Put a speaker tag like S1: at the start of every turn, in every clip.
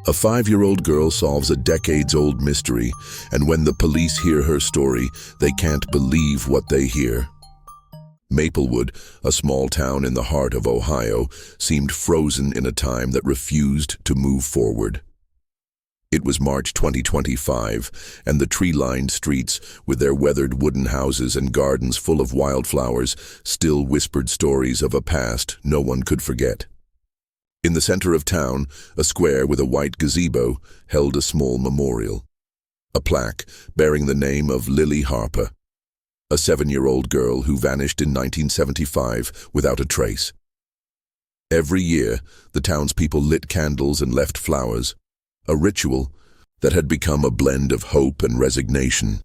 S1: A 5-year-old girl solves a decades-old mystery, and when the police hear her story, they can't believe what they hear. Maplewood, a small town in the heart of Ohio, seemed frozen in a time that refused to move forward. It was March 2025, and the tree-lined streets, with their weathered wooden houses and gardens full of wildflowers, still whispered stories of a past no one could forget. In the center of town, a square with a white gazebo held a small memorial. A plaque bearing the name of Lily Harper, a 7-year-old girl who vanished in 1975 without a trace. Every year, the townspeople lit candles and left flowers, a ritual that had become a blend of hope and resignation.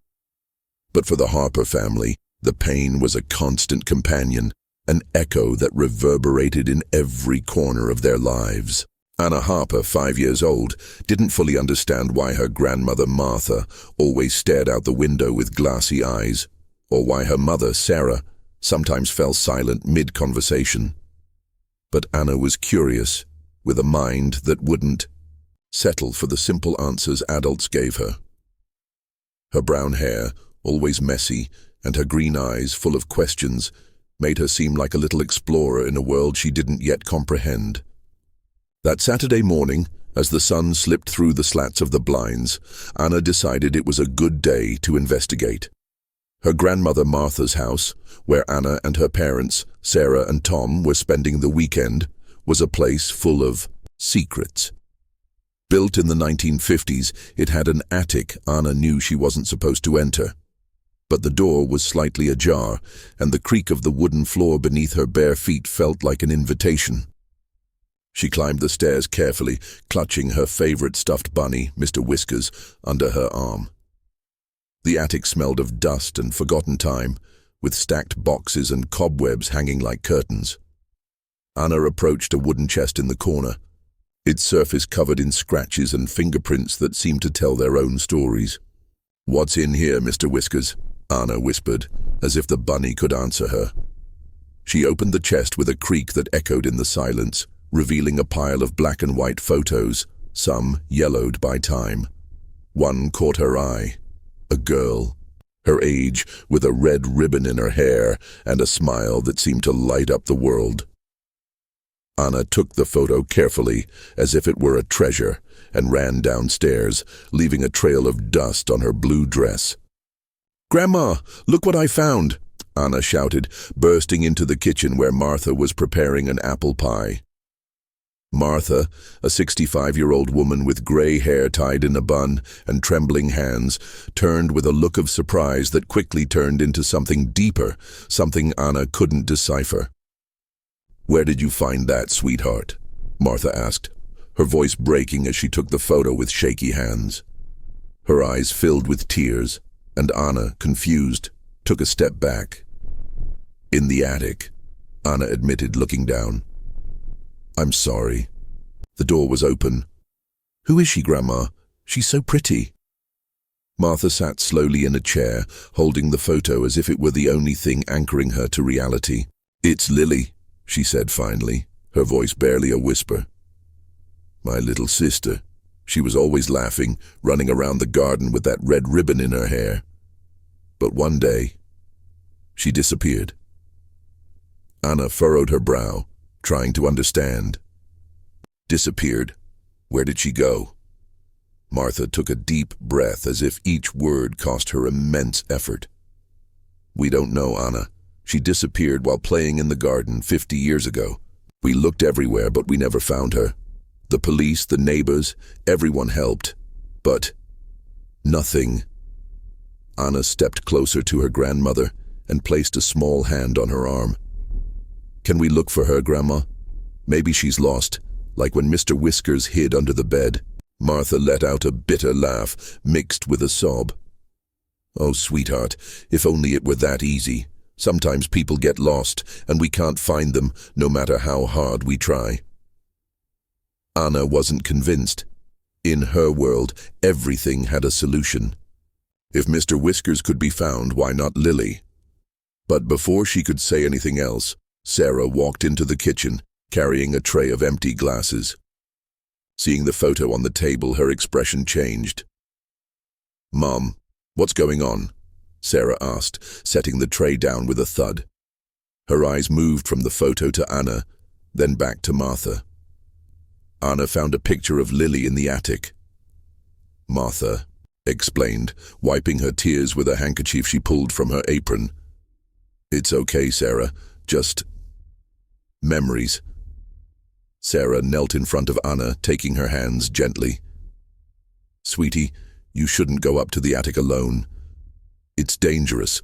S1: But for the Harper family, the pain was a constant companion, an echo that reverberated in every corner of their lives. Ana Harper, 5 years old, didn't fully understand why her grandmother Martha always stared out the window with glassy eyes, or why her mother Sarah sometimes fell silent mid-conversation. But Ana was curious, with a mind that wouldn't settle for the simple answers adults gave her. Her brown hair, always messy, and her green eyes full of questions, made her seem like a little explorer in a world she didn't yet comprehend. That Saturday morning, as the sun slipped through the slats of the blinds, Ana decided it was a good day to investigate. Her grandmother Martha's house, where Ana and her parents, Sarah and Tom, were spending the weekend, was a place full of secrets. Built in the 1950s, it had an attic Ana knew she wasn't supposed to enter. But the door was slightly ajar, and the creak of the wooden floor beneath her bare feet felt like an invitation. She climbed the stairs carefully, clutching her favorite stuffed bunny, Mr. Whiskers, under her arm. The attic smelled of dust and forgotten time, with stacked boxes and cobwebs hanging like curtains. Ana approached a wooden chest in the corner, its surface covered in scratches and fingerprints that seemed to tell their own stories. "What's in here, Mr. Whiskers?" Ana whispered, as if the bunny could answer her. She opened the chest with a creak that echoed in the silence, revealing a pile of black and white photos, some yellowed by time. One caught her eye. A girl, her age, with a red ribbon in her hair and a smile that seemed to light up the world. Ana took the photo carefully, as if it were a treasure, and ran downstairs, leaving a trail of dust on her blue dress. "Grandma, look what I found!" Ana shouted, bursting into the kitchen where Martha was preparing an apple pie. Martha, a 65-year-old woman with gray hair tied in a bun and trembling hands, turned with a look of surprise that quickly turned into something deeper, something Ana couldn't decipher. "Where did you find that, sweetheart?" Martha asked, her voice breaking as she took the photo with shaky hands. Her eyes filled with tears, and Ana, confused, took a step back. "In the attic," Ana admitted, looking down. "I'm sorry." The door was open. "Who is she, Grandma? She's so pretty." Martha sat slowly in a chair, holding the photo as if it were the only thing anchoring her to reality. "It's Lily," she said finally, her voice barely a whisper. "My little sister. She was always laughing, running around the garden with that red ribbon in her hair. But one day, she disappeared." Ana furrowed her brow, trying to understand. "Disappeared? Where did she go?" Martha took a deep breath as if each word cost her immense effort. "We don't know, Ana. She disappeared while playing in the garden 50 years ago. We looked everywhere, but we never found her. The police, the neighbors, everyone helped. But nothing." Ana stepped closer to her grandmother and placed a small hand on her arm. "Can we look for her, Grandma? Maybe she's lost, like when Mr. Whiskers hid under the bed." Martha let out a bitter laugh, mixed with a sob. "Oh, sweetheart, if only it were that easy. Sometimes people get lost, and we can't find them, no matter how hard we try." Ana wasn't convinced. In her world, everything had a solution. If Mr. Whiskers could be found, why not Lily? But before she could say anything else, Sarah walked into the kitchen, carrying a tray of empty glasses. Seeing the photo on the table, her expression changed. "Mom, what's going on?" Sarah asked, setting the tray down with a thud. Her eyes moved from the photo to Ana, then back to Martha. Ana found a picture of Lily in the attic. Martha explained, wiping her tears with a handkerchief she pulled from her apron. "It's okay, Sarah. Just memories." Sarah knelt in front of Ana, taking her hands gently. "Sweetie, you shouldn't go up to the attic alone. It's dangerous,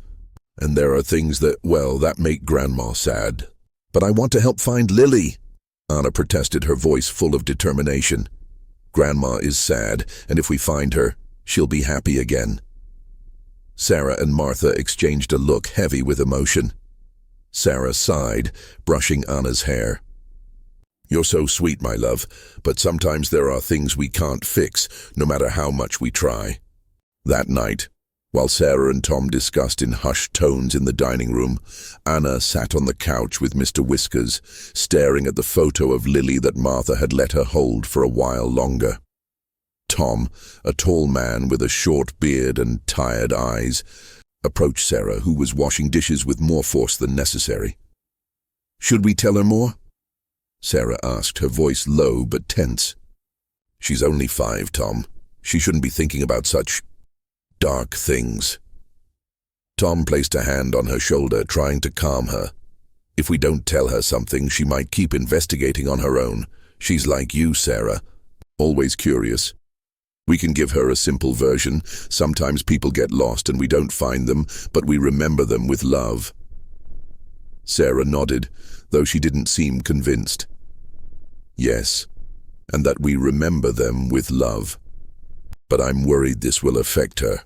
S1: and there are things that make Grandma sad. But I want to help find Lily," Ana protested, her voice full of determination. "Grandma is sad, and if we find her, she'll be happy again." Sarah and Martha exchanged a look heavy with emotion. Sarah sighed, brushing Ana's hair. "You're so sweet, my love, but sometimes there are things we can't fix, no matter how much we try." That night, while Sarah and Tom discussed in hushed tones in the dining room, Ana sat on the couch with Mr. Whiskers, staring at the photo of Lily that Martha had let her hold for a while longer. Tom, a tall man with a short beard and tired eyes, approached Sarah, who was washing dishes with more force than necessary. "Should we tell her more?" Sarah asked, her voice low but tense. "She's only 5, Tom. She shouldn't be thinking about such dark things." Tom placed a hand on her shoulder, trying to calm her. "If we don't tell her something, she might keep investigating on her own. She's like you, Sarah, always curious. We can give her a simple version. Sometimes people get lost and we don't find them, but we remember them with love." Sarah nodded, though she didn't seem convinced. "Yes, and that we remember them with love. But I'm worried this will affect her.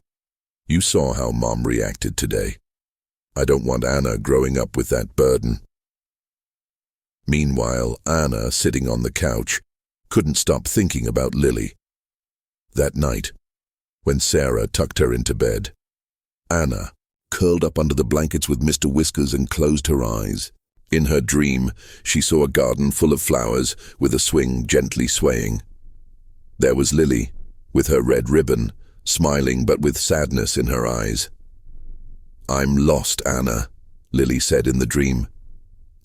S1: You saw how Mom reacted today. I don't want Ana growing up with that burden." Meanwhile, Ana, sitting on the couch, couldn't stop thinking about Lily. That night, when Sarah tucked her into bed, Ana curled up under the blankets with Mr. Whiskers and closed her eyes. In her dream, she saw a garden full of flowers with a swing gently swaying. There was Lily, with her red ribbon, smiling but with sadness in her eyes. "I'm lost, Ana," Lily said in the dream.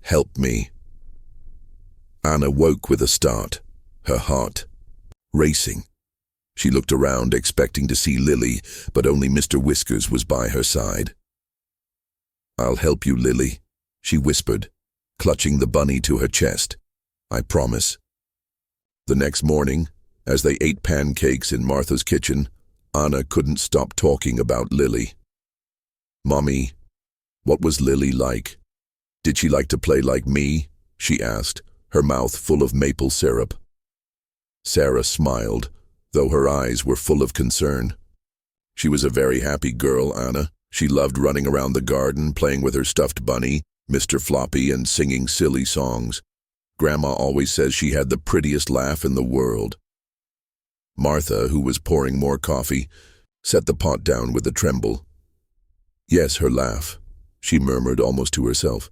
S1: "Help me." Ana woke with a start, her heart racing. She looked around, expecting to see Lily, but only Mr. Whiskers was by her side. "I'll help you, Lily," she whispered, clutching the bunny to her chest. "I promise." The next morning, as they ate pancakes in Martha's kitchen, Ana couldn't stop talking about Lily. "Mommy, what was Lily like? Did she like to play like me?" she asked, her mouth full of maple syrup. Sarah smiled, though her eyes were full of concern. "She was a very happy girl, Ana. She loved running around the garden, playing with her stuffed bunny, Mr. Floppy, and singing silly songs. Grandma always says she had the prettiest laugh in the world." Martha, who was pouring more coffee, set the pot down with a tremble. "Yes, her laugh," she murmured almost to herself.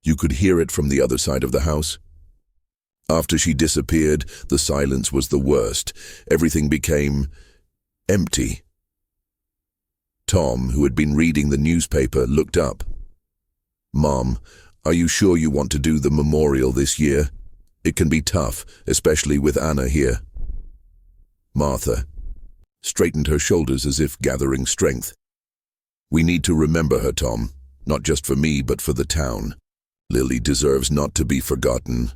S1: "You could hear it from the other side of the house." After she disappeared, the silence was the worst. Everything became empty. Tom, who had been reading the newspaper, looked up. "Mom, are you sure you want to do the memorial this year? It can be tough, especially with Ana here." Martha straightened her shoulders as if gathering strength. "We need to remember her, Tom, not just for me, but for the town. Lily deserves not to be forgotten.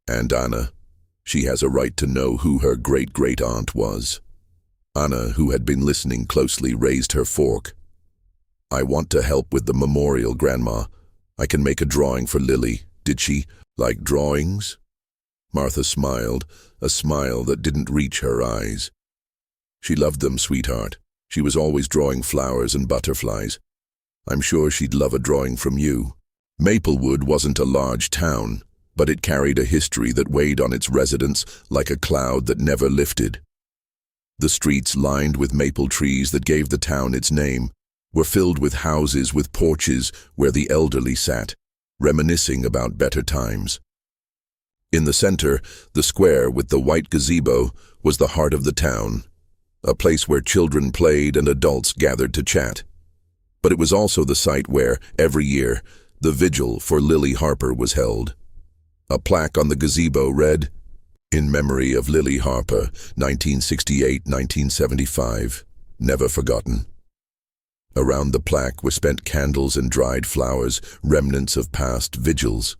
S1: And Ana, she has a right to know who her great-great-aunt was." Ana, who had been listening closely, raised her fork. "I want to help with the memorial, Grandma. I can make a drawing for Lily. Did she like drawings?" Martha smiled, a smile that didn't reach her eyes. "She loved them, sweetheart. She was always drawing flowers and butterflies. I'm sure she'd love a drawing from you." Maplewood wasn't a large town, but it carried a history that weighed on its residents like a cloud that never lifted. The streets, lined with maple trees that gave the town its name, were filled with houses with porches where the elderly sat, reminiscing about better times. In the center, the square with the white gazebo was the heart of the town, a place where children played and adults gathered to chat. But it was also the site where, every year, the vigil for Lily Harper was held. A plaque on the gazebo read, "In memory of Lily Harper, 1968-1975, never forgotten." Around the plaque were spent candles and dried flowers, remnants of past vigils.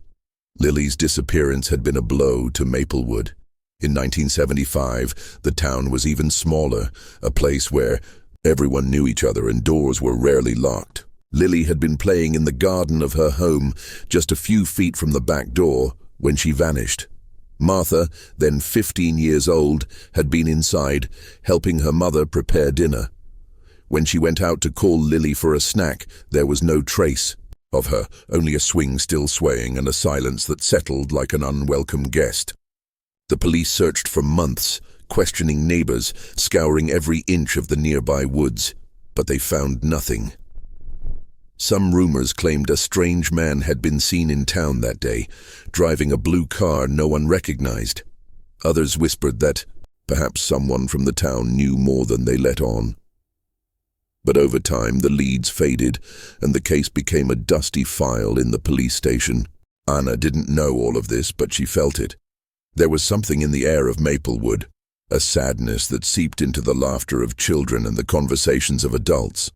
S1: Lily's disappearance had been a blow to Maplewood. In 1975, the town was even smaller, a place where everyone knew each other and doors were rarely locked. Lily had been playing in the garden of her home, just a few feet from the back door, when she vanished. Martha, then 15 years old, had been inside, helping her mother prepare dinner. When she went out to call Lily for a snack, there was no trace of her, only a swing still swaying and a silence that settled like an unwelcome guest. The police searched for months, questioning neighbors, scouring every inch of the nearby woods, but they found nothing. Some rumors claimed a strange man had been seen in town that day, driving a blue car no one recognized. Others whispered that perhaps someone from the town knew more than they let on. But over time, the leads faded, and the case became a dusty file in the police station. Ana didn't know all of this, but she felt it. There was something in the air of Maplewood, a sadness that seeped into the laughter of children and the conversations of adults.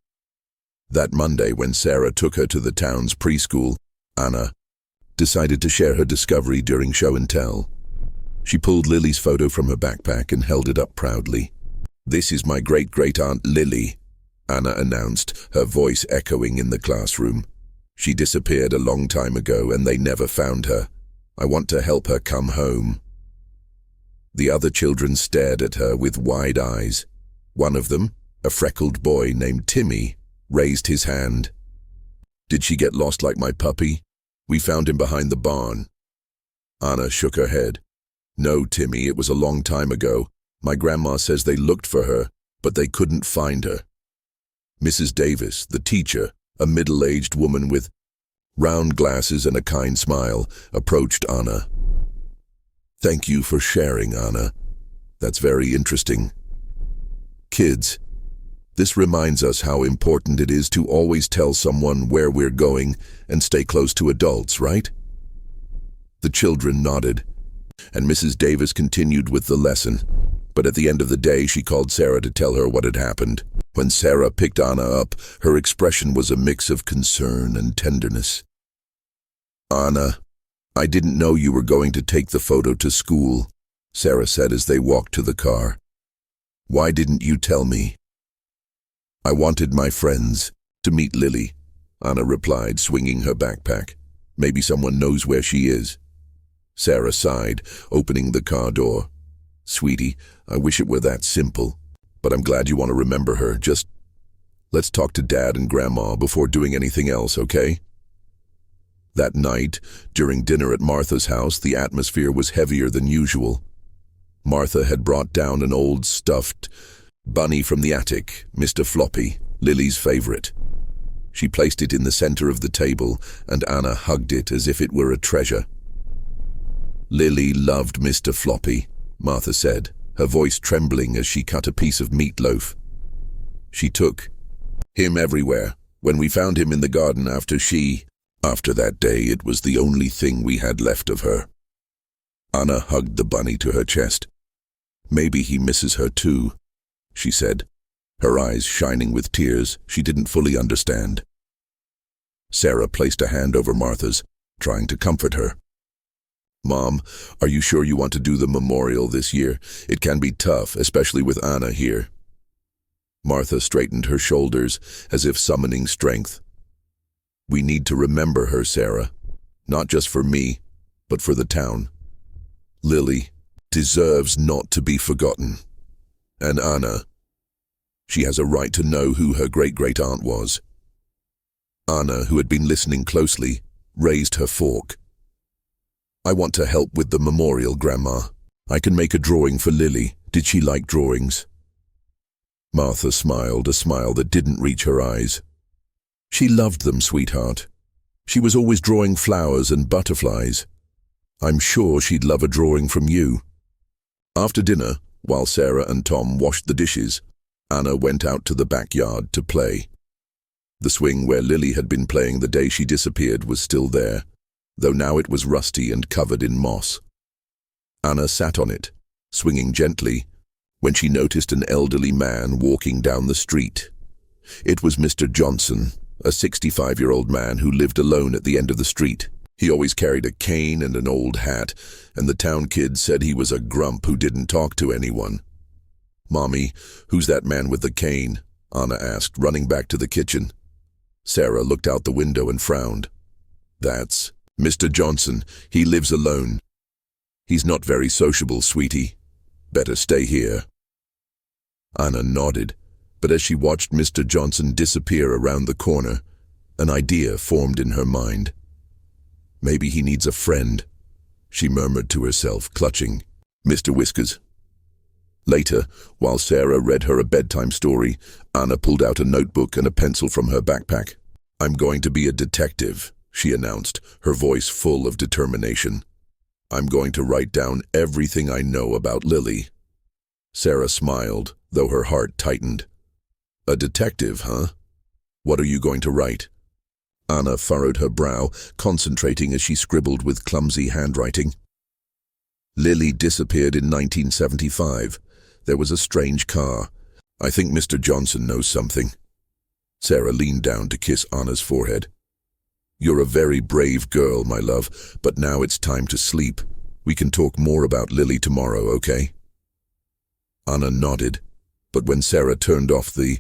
S1: That Monday, when Sarah took her to the town's preschool, Ana decided to share her discovery during show and tell. She pulled Lily's photo from her backpack and held it up proudly. "This is my great-great-aunt Lily," Ana announced, her voice echoing in the classroom. "She disappeared a long time ago and they never found her. I want to help her come home." The other children stared at her with wide eyes. One of them, a freckled boy named Timmy, raised his hand. "Did she get lost like my puppy? We found him behind the barn." Ana shook her head. "No, Timmy, it was a long time ago. My grandma says they looked for her, but they couldn't find her." Mrs. Davis, the teacher, a middle-aged woman with round glasses and a kind smile, approached Ana. "Thank you for sharing, Ana. That's very interesting. Kids, this reminds us how important it is to always tell someone where we're going and stay close to adults, right?" The children nodded, and Mrs. Davis continued with the lesson. But at the end of the day, she called Sarah to tell her what had happened. When Sarah picked Ana up, her expression was a mix of concern and tenderness. "Ana, I didn't know you were going to take the photo to school," Sarah said as they walked to the car. "Why didn't you tell me?" "I wanted my friends to meet Lily," Ana replied, swinging her backpack. "Maybe someone knows where she is." Sarah sighed, opening the car door. "Sweetie, I wish it were that simple, but I'm glad you want to remember her. Just let's talk to Dad and Grandma before doing anything else, okay?" That night, during dinner at Martha's house, the atmosphere was heavier than usual. Martha had brought down an old stuffed bunny from the attic, Mr. Floppy, Lily's favorite. She placed it in the center of the table, and Ana hugged it as if it were a treasure. "Lily loved Mr. Floppy," Martha said, her voice trembling as she cut a piece of meatloaf. "She took him everywhere. When we found him in the garden after that day, it was the only thing we had left of her." Ana hugged the bunny to her chest. "Maybe he misses her too," she said, her eyes shining with tears she didn't fully understand. Sarah placed a hand over Martha's, trying to comfort her. "Mom, are you sure you want to do the memorial this year? It can be tough, especially with Ana here." Martha straightened her shoulders as if summoning strength. "We need to remember her, Sarah. Not just for me, but for the town. Lily deserves not to be forgotten. And Ana, she has a right to know who her great-great-aunt was." Ana, who had been listening closely, raised her fork. "I want to help with the memorial, Grandma. I can make a drawing for Lily. Did she like drawings?" Martha smiled, a smile that didn't reach her eyes. "She loved them, sweetheart. She was always drawing flowers and butterflies." I'm sure she'd love a drawing from you. After dinner, while Sarah and Tom washed the dishes, Ana went out to the backyard to play. The swing where Lily had been playing the day she disappeared was still there, though now it was rusty and covered in moss. Ana sat on it, swinging gently, when she noticed an elderly man walking down the street. It was Mr. Johnson, a 65-year-old man who lived alone at the end of the street. He always carried a cane and an old hat, and the town kids said he was a grump who didn't talk to anyone. "Mommy, who's that man with the cane?" Ana asked, running back to the kitchen. Sarah looked out the window and frowned. "That's Mr. Johnson. He lives alone. He's not very sociable, sweetie. Better stay here." Ana nodded, but as she watched Mr. Johnson disappear around the corner, an idea formed in her mind. "Maybe he needs a friend," she murmured to herself, clutching Mr. Whiskers. Later, while Sarah read her a bedtime story, Ana pulled out a notebook and a pencil from her backpack. "I'm going to be a detective," she announced, her voice full of determination. "I'm going to write down everything I know about Lily." Sarah smiled, though her heart tightened. "A detective, huh? What are you going to write?" Ana furrowed her brow, concentrating as she scribbled with clumsy handwriting. "Lily disappeared in 1975. There was a strange car. I think Mr. Johnson knows something." Sarah leaned down to kiss Ana's forehead. "You're a very brave girl, my love, but now it's time to sleep. We can talk more about Lily tomorrow, okay?" Ana nodded, but when Sarah turned off the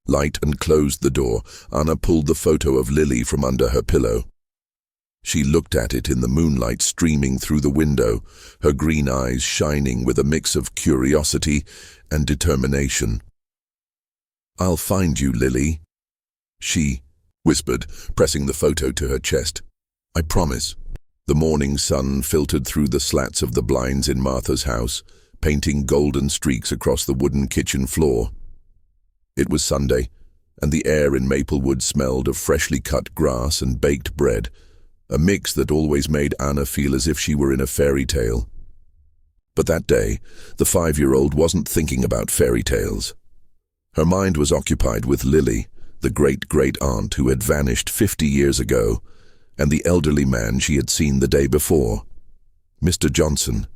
S1: light and closed the door, Ana pulled the photo of Lily from under her pillow. She looked at it in the moonlight streaming through the window, her green eyes shining with a mix of curiosity and determination. "I'll find you, Lily," she whispered, pressing the photo to her chest. "I promise." The morning sun filtered through the slats of the blinds in Martha's house, painting golden streaks across the wooden kitchen floor. It was Sunday, and the air in Maplewood smelled of freshly cut grass and baked bread, a mix that always made Ana feel as if she were in a fairy tale. But that day, the 5-year-old wasn't thinking about fairy tales. Her mind was occupied with Lily, the great-great-aunt who had vanished 50 years ago, and the elderly man she had seen the day before. Mr. Johnson.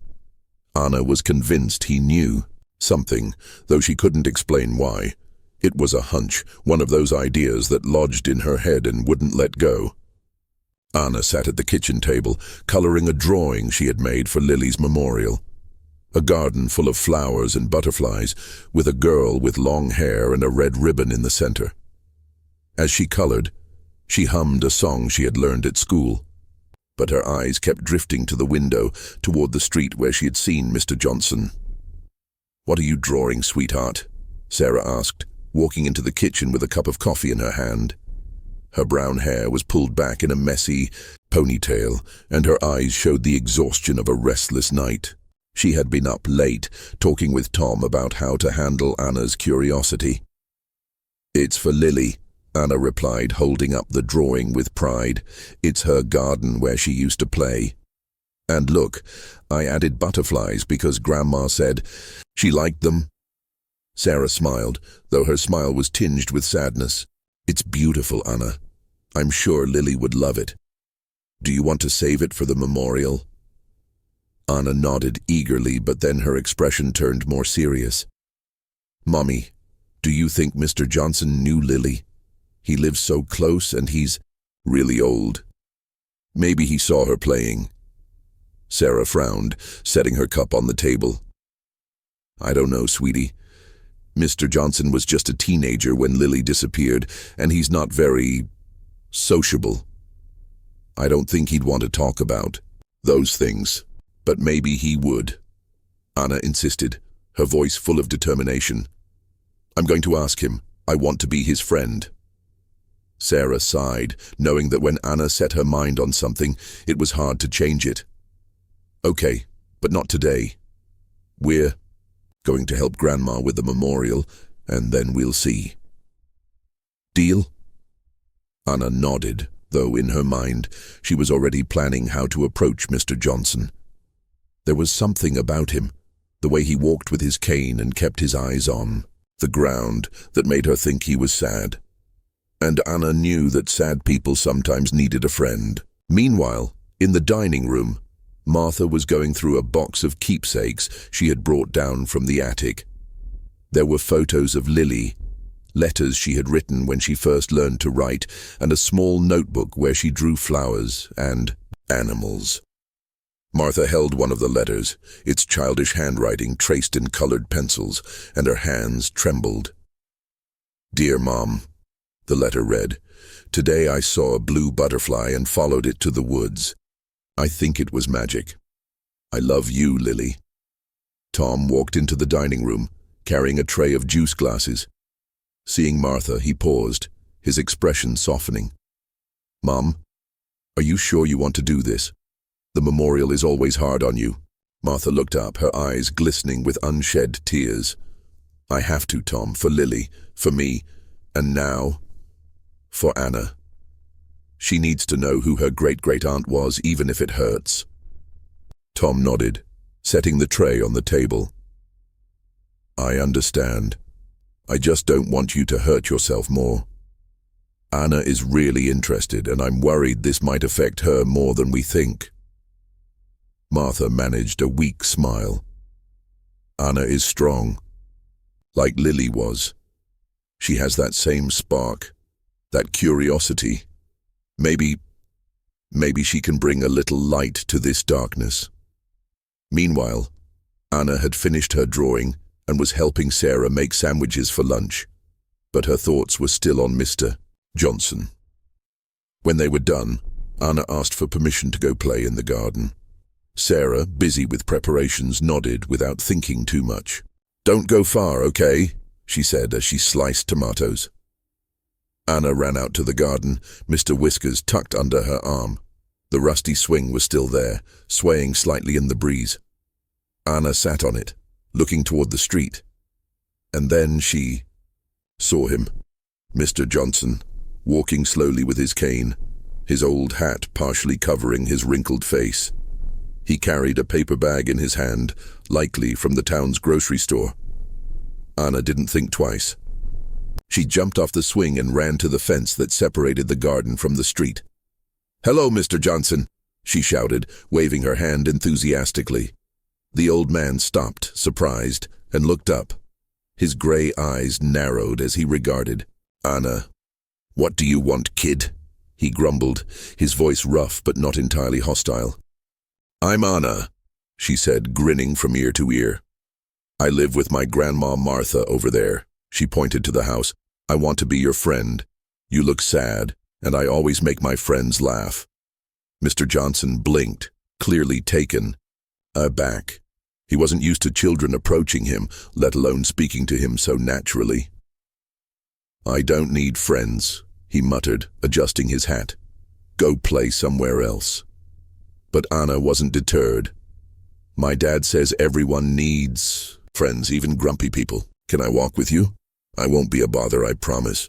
S1: Ana was convinced he knew something, though she couldn't explain why. It was a hunch, one of those ideas that lodged in her head and wouldn't let go. Ana sat at the kitchen table, coloring a drawing she had made for Lily's memorial. A garden full of flowers and butterflies, with a girl with long hair and a red ribbon in the center. As she colored, she hummed a song she had learned at school. But her eyes kept drifting to the window, toward the street where she had seen Mr. Johnson. "What are you drawing, sweetheart?" Sarah asked, walking into the kitchen with a cup of coffee in her hand. Her brown hair was pulled back in a messy ponytail, and her eyes showed the exhaustion of a restless night. She had been up late, talking with Tom about how to handle Ana's curiosity. "It's for Lily," Ana replied, holding up the drawing with pride. "It's her garden where she used to play. And look, I added butterflies because Grandma said she liked them." Sarah smiled, though her smile was tinged with sadness. "It's beautiful, Ana. I'm sure Lily would love it. Do you want to save it for the memorial?" Ana nodded eagerly, but then her expression turned more serious. "Mommy, do you think Mr. Johnson knew Lily? He lives so close and he's really old. Maybe he saw her playing." Sarah frowned, setting her cup on the table. "I don't know, sweetie. Mr. Johnson was just a teenager when Lily disappeared, and he's not very sociable. I don't think he'd want to talk about those things, but maybe he would," Ana insisted, her voice full of determination. "I'm going to ask him. I want to be his friend." Sarah sighed, knowing that when Ana set her mind on something, it was hard to change it. "Okay, but not today. We're going to help Grandma with the memorial, and then we'll see." "Deal?" Ana nodded, though in her mind she was already planning how to approach Mr. Johnson. There was something about him, the way he walked with his cane and kept his eyes on the ground, that made her think he was sad. And Ana knew that sad people sometimes needed a friend. Meanwhile, in the dining room, Martha was going through a box of keepsakes she had brought down from the attic. There were photos of Lily, letters she had written when she first learned to write, and a small notebook where she drew flowers and animals. Martha held one of the letters, its childish handwriting traced in colored pencils, and her hands trembled. "Dear Mom," the letter read, "today I saw a blue butterfly and followed it to the woods. I think it was magic. I love you, Lily." Tom walked into the dining room, carrying a tray of juice glasses. Seeing Martha, he paused, his expression softening. "Mom, are you sure you want to do this? The memorial is always hard on you." Martha looked up, her eyes glistening with unshed tears. "I have to, Tom, for Lily, for me, and now, for Ana. She needs to know who her great-great-aunt was, even if it hurts." Tom nodded, setting the tray on the table. "I understand. I just don't want you to hurt yourself more. Ana is really interested, and I'm worried this might affect her more than we think." Martha managed a weak smile. "Ana is strong, like Lily was. She has that same spark, that curiosity. Maybe she can bring a little light to this darkness." Meanwhile, Ana had finished her drawing and was helping Sarah make sandwiches for lunch, but her thoughts were still on Mr. Johnson. When they were done, Ana asked for permission to go play in the garden. Sarah, busy with preparations, nodded without thinking too much. "Don't go far, okay?" she said as she sliced tomatoes. Ana ran out to the garden, Mr. Whiskers tucked under her arm. The rusty swing was still there, swaying slightly in the breeze. Ana sat on it, looking toward the street. And then she saw him, Mr. Johnson, walking slowly with his cane, his old hat partially covering his wrinkled face. He carried a paper bag in his hand, likely from the town's grocery store. Ana didn't think twice. She jumped off the swing and ran to the fence that separated the garden from the street. "Hello, Mr. Johnson," she shouted, waving her hand enthusiastically. The old man stopped, surprised, and looked up. His gray eyes narrowed as he regarded Ana. "What do you want, kid?" he grumbled, his voice rough but not entirely hostile. "I'm Ana," she said, grinning from ear to ear. "I live with my grandma Martha over there." She pointed to the house. "I want to be your friend. You look sad, and I always make my friends laugh." Mr. Johnson blinked, clearly taken aback. He wasn't used to children approaching him, let alone speaking to him so naturally. "I don't need friends," he muttered, adjusting his hat. "Go play somewhere else." But Ana wasn't deterred. "My dad says everyone needs friends, even grumpy people. Can I walk with you? I won't be a bother, I promise."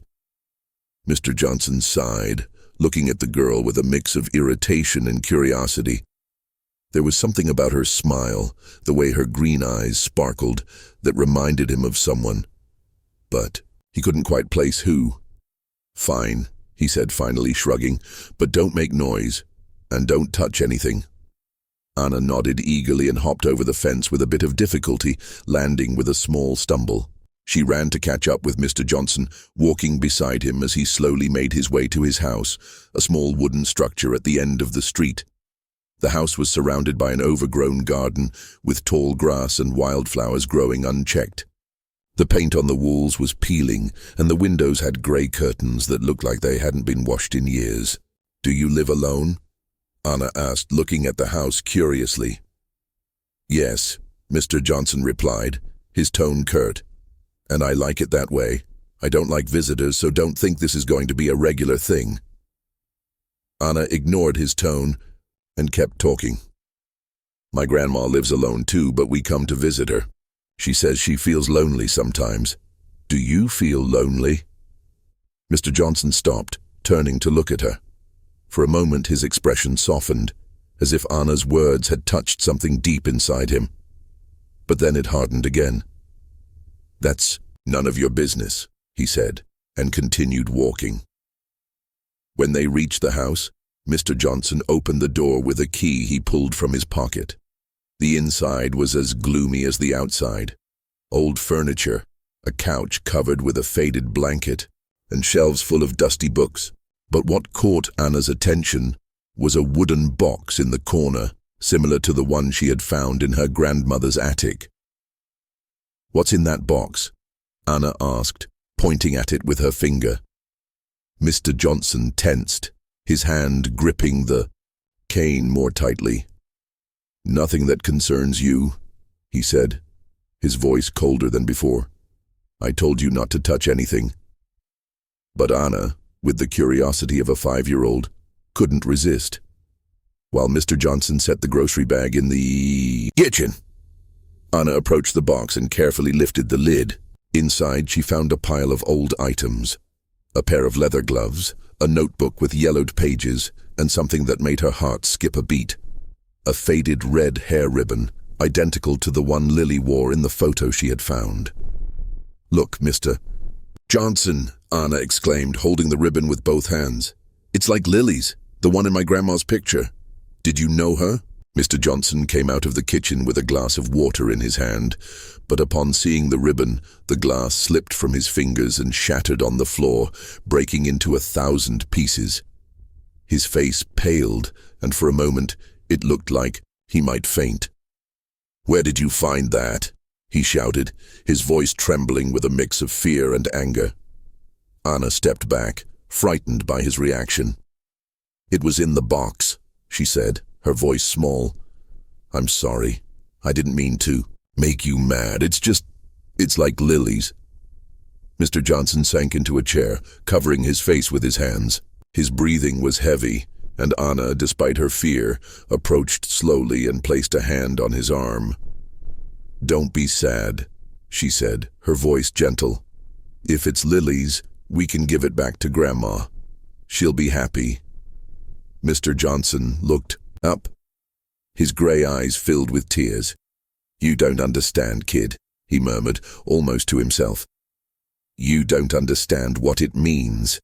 S1: Mr. Johnson sighed, looking at the girl with a mix of irritation and curiosity. There was something about her smile, the way her green eyes sparkled, that reminded him of someone. But he couldn't quite place who. "Fine," he said, finally shrugging, "but don't make noise. And don't touch anything." Ana nodded eagerly and hopped over the fence with a bit of difficulty, landing with a small stumble. She ran to catch up with Mr. Johnson, walking beside him as he slowly made his way to his house, a small wooden structure at the end of the street. The house was surrounded by an overgrown garden, with tall grass and wildflowers growing unchecked. The paint on the walls was peeling, and the windows had grey curtains that looked like they hadn't been washed in years. "Do you live alone?" Ana asked, looking at the house curiously. "Yes," Mr. Johnson replied, his tone curt. "And I like it that way. I don't like visitors, so don't think this is going to be a regular thing." Ana ignored his tone and kept talking. "My grandma lives alone too, but we come to visit her. She says she feels lonely sometimes. Do you feel lonely?" Mr. Johnson stopped, turning to look at her. For a moment his expression softened, as if Anna's words had touched something deep inside him. But then it hardened again. "That's none of your business," he said, and continued walking. When they reached the house, Mr. Johnson opened the door with a key he pulled from his pocket. The inside was as gloomy as the outside. Old furniture, a couch covered with a faded blanket, and shelves full of dusty books. But what caught Anna's attention was a wooden box in the corner, similar to the one she had found in her grandmother's attic. "What's in that box?" Anna asked, pointing at it with her finger. Mr. Johnson tensed, his hand gripping the cane more tightly. "Nothing that concerns you," he said, his voice colder than before. "I told you not to touch anything." But Anna, with the curiosity of a 5-year-old, couldn't resist. While Mr. Johnson set the grocery bag in the kitchen, Anna approached the box and carefully lifted the lid. Inside, she found a pile of old items. A pair of leather gloves, a notebook with yellowed pages, and something that made her heart skip a beat. A faded red hair ribbon, identical to the one Lily wore in the photo she had found. "Look, Mr. Johnson," Anna exclaimed, holding the ribbon with both hands. "It's like Lily's, the one in my grandma's picture. Did you know her?" Mr. Johnson came out of the kitchen with a glass of water in his hand, but upon seeing the ribbon, the glass slipped from his fingers and shattered on the floor, breaking into 1,000 pieces. His face paled, and for a moment it looked like he might faint. "Where did you find that?" he shouted, his voice trembling with a mix of fear and anger. Anna stepped back, frightened by his reaction. "It was in the box," she said, her voice small. "I'm sorry. I didn't mean to make you mad. It's like Lily's." Mr. Johnson sank into a chair, covering his face with his hands. His breathing was heavy, and Anna, despite her fear, approached slowly and placed a hand on his arm. "Don't be sad," she said, her voice gentle. "If it's Lily's, we can give it back to Grandma. She'll be happy." Mr. Johnson looked up, his gray eyes filled with tears. "You don't understand, kid," he murmured, almost to himself. "You don't understand what it means."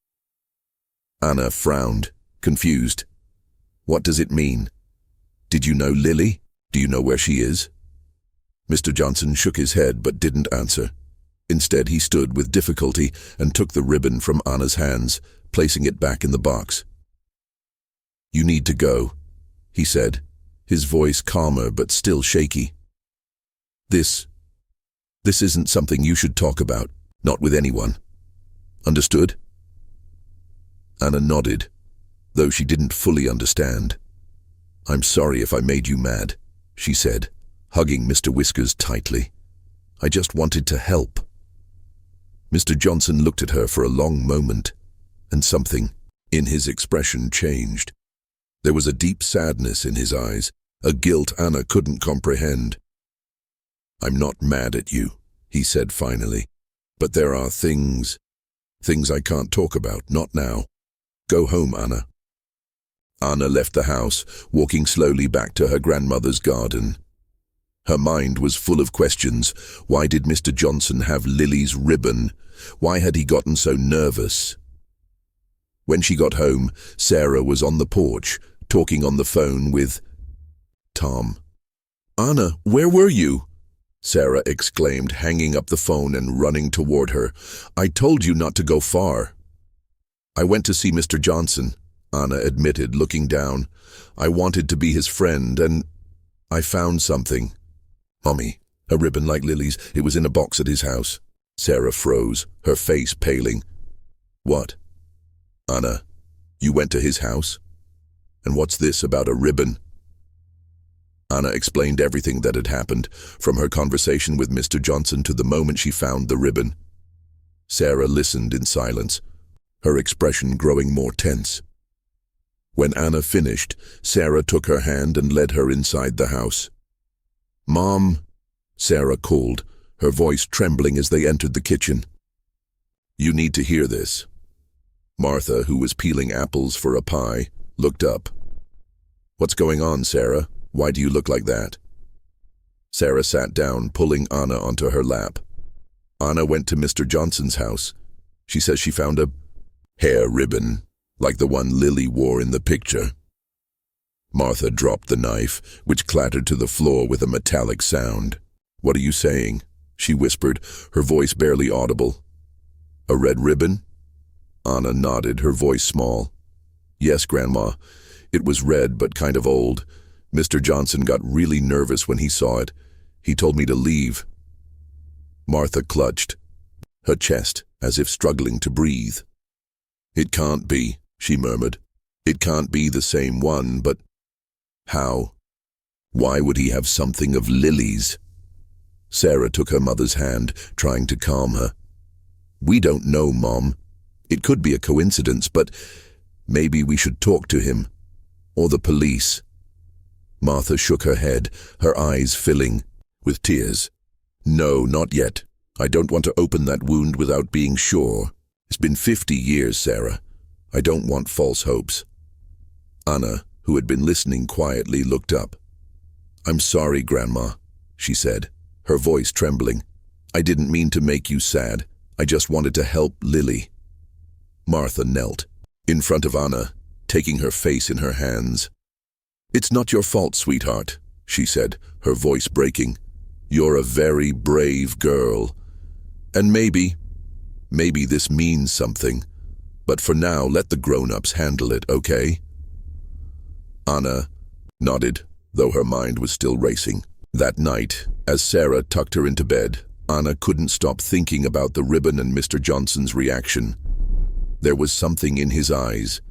S1: Anna frowned, confused. "What does it mean? Did you know Lily? Do you know where she is?" Mr. Johnson shook his head but didn't answer. Instead, he stood with difficulty and took the ribbon from Anna's hands, placing it back in the box. "You need to go," he said, his voice calmer but still shaky. This isn't something you should talk about, not with anyone. Understood?" Anna nodded, though she didn't fully understand. "I'm sorry if I made you mad," she said, hugging Mr. Whiskers tightly. "I just wanted to help." Mr. Johnson looked at her for a long moment, and something in his expression changed. There was a deep sadness in his eyes, a guilt Anna couldn't comprehend. "I'm not mad at you," he said finally, "but there are things I can't talk about, not now. Go home, Anna." Anna left the house, walking slowly back to her grandmother's garden. Her mind was full of questions. Why did Mr. Johnson have Lily's ribbon? Why had he gotten so nervous? When she got home, Sarah was on the porch, talking on the phone with Tom. "Anna, where were you?" Sarah exclaimed, hanging up the phone and running toward her. "I told you not to go far." "I went to see Mr. Johnson," Anna admitted, looking down. "I wanted to be his friend, and I found something." "Mommy, a ribbon like Lily's. It was in a box at his house." Sarah froze, her face paling. "What? Anna, you went to his house? And what's this about a ribbon?" Anna explained everything that had happened, from her conversation with Mr. Johnson to the moment she found the ribbon. Sarah listened in silence, her expression growing more tense. When Anna finished, Sarah took her hand and led her inside the house. "Mom," Sarah called, her voice trembling as they entered the kitchen. "You need to hear this." Martha, who was peeling apples for a pie, looked up. "What's going on, Sarah? Why do you look like that?" Sarah sat down, pulling Ana onto her lap. Ana went to Mr. Johnson's house. She says she found a hair ribbon, like the one Lily wore in the picture. Martha dropped the knife, which clattered to the floor with a metallic sound. "What are you saying?" she whispered, her voice barely audible. "A red ribbon?" Ana nodded, her voice small. "Yes, Grandma. It was red, but kind of old. Mr. Johnson got really nervous when he saw it. He told me to leave." Martha clutched her chest, as if struggling to breathe. "It can't be," she murmured. "It can't be the same one, but how? Why would he have something of Lily's?" Sarah took her mother's hand, trying to calm her. "We don't know, Mom. It could be a coincidence, but maybe we should talk to him. Or the police." Martha shook her head, her eyes filling with tears. "No, not yet. I don't want to open that wound without being sure. It's been 50 years, Sarah. I don't want false hopes." Ana, who had been listening quietly, looked up. "I'm sorry, Grandma," she said, her voice trembling. "I didn't mean to make you sad. I just wanted to help Lily." Martha knelt in front of Ana, taking her face in her hands. "It's not your fault, sweetheart," she said, her voice breaking. "You're a very brave girl. And maybe this means something. But for now, let the grown-ups handle it, okay?" Ana nodded, though her mind was still racing. That night, as Sarah tucked her into bed, Ana couldn't stop thinking about the ribbon and Mr. Johnson's reaction. There was something in his eyes,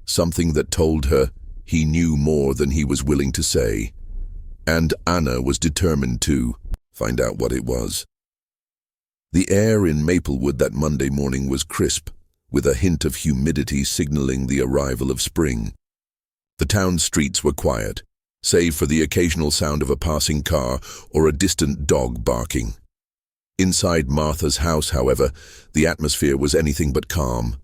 S1: something that told her he knew more than he was willing to say. And Ana was determined to find out what it was. The air in Maplewood that Monday morning was crisp, with a hint of humidity signaling the arrival of spring. The town streets were quiet, save for the occasional sound of a passing car or a distant dog barking. Inside Martha's house, however, the atmosphere was anything but calm.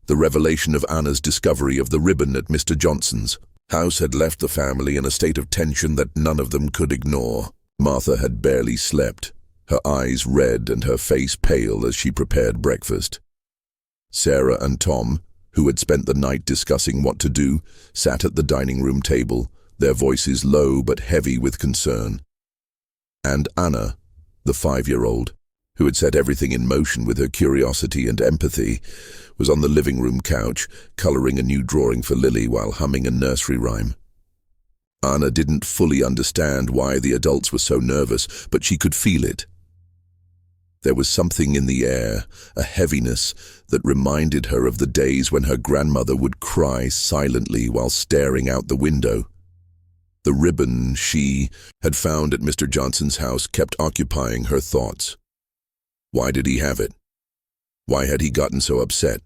S1: The revelation of Ana's discovery of the ribbon at Mr. Johnson's house had left the family in a state of tension that none of them could ignore. Martha had barely slept, her eyes red and her face pale as she prepared breakfast. Sarah and Tom, who had spent the night discussing what to do, sat at the dining room table, their voices low but heavy with concern. And Ana, the 5-year-old, who had set everything in motion with her curiosity and empathy, was on the living room couch, coloring a new drawing for Lily while humming a nursery rhyme. Ana didn't fully understand why the adults were so nervous, but she could feel it. There was something in the air, a heaviness that reminded her of the days when her grandmother would cry silently while staring out the window. The ribbon she had found at Mr. Johnson's house kept occupying her thoughts. Why did he have it? Why had he gotten so upset?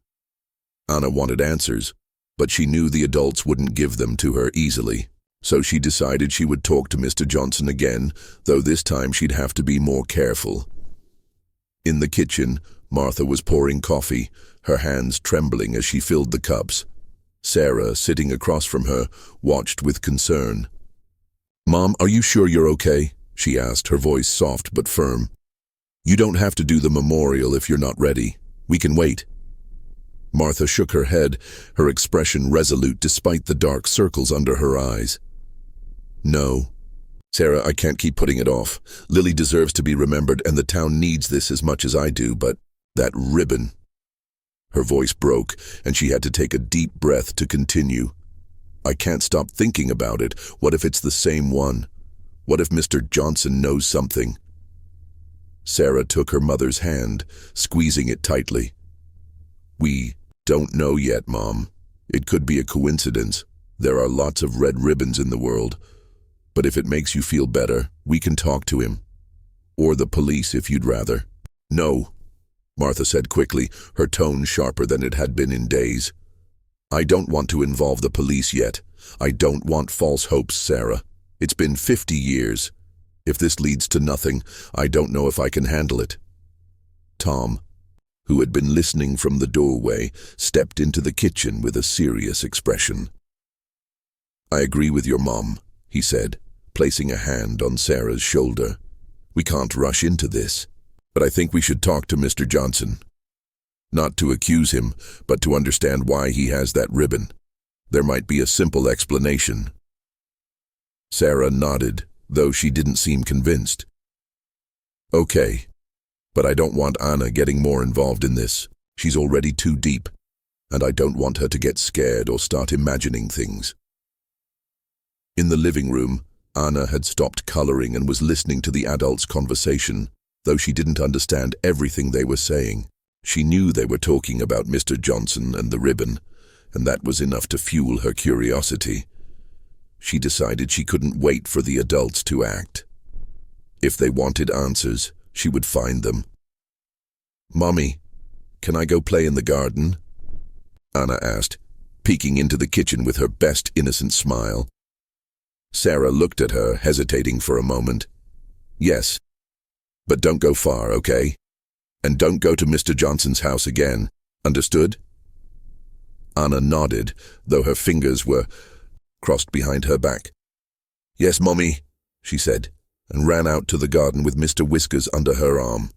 S1: Ana wanted answers, but she knew the adults wouldn't give them to her easily. So she decided she would talk to Mr. Johnson again, though this time she'd have to be more careful. In the kitchen, Martha was pouring coffee, her hands trembling as she filled the cups. Sarah, sitting across from her, watched with concern. "Mom, are you sure you're okay?" she asked, her voice soft but firm. "You don't have to do the memorial if you're not ready. We can wait." Martha shook her head, her expression resolute despite the dark circles under her eyes. "No. Sarah, I can't keep putting it off. Lily deserves to be remembered, and the town needs this as much as I do, but that ribbon..." Her voice broke, and she had to take a deep breath to continue. "I can't stop thinking about it. What if it's the same one? What if Mr. Johnson knows something?" Sarah took her mother's hand, squeezing it tightly. "We don't know yet, Mom. It could be a coincidence. There are lots of red ribbons in the world. But if it makes you feel better, we can talk to him. Or the police, if you'd rather." "No," Martha said quickly, her tone sharper than it had been in days. "I don't want to involve the police yet. I don't want false hopes, Sarah. It's been 50 years. If this leads to nothing, I don't know if I can handle it." Tom, who had been listening from the doorway, stepped into the kitchen with a serious expression. I agree with your mom, he said, placing a hand on Sarah's shoulder. We can't rush into this, but I think we should talk to Mr. Johnson. Not to accuse him, but to understand why he has that ribbon. There might be a simple explanation. Sarah nodded, though she didn't seem convinced. Okay, but I don't want Ana getting more involved in this. She's already too deep, and I don't want her to get scared or start imagining things. In the living room, Ana had stopped coloring and was listening to the adults' conversation, though she didn't understand everything they were saying. She knew they were talking about Mr. Johnson and the ribbon, and that was enough to fuel her curiosity. She decided she couldn't wait for the adults to act. If they wanted answers, she would find them. "Mommy, can I go play in the garden?" Ana asked, peeking into the kitchen with her best innocent smile. Sarah looked at her, hesitating for a moment. "Yes, but don't go far, okay? And don't go to Mr. Johnson's house again, understood?" Ana nodded, though her fingers were crossed behind her back. "Yes, Mommy," she said, and ran out to the garden with Mr. Whiskers under her arm.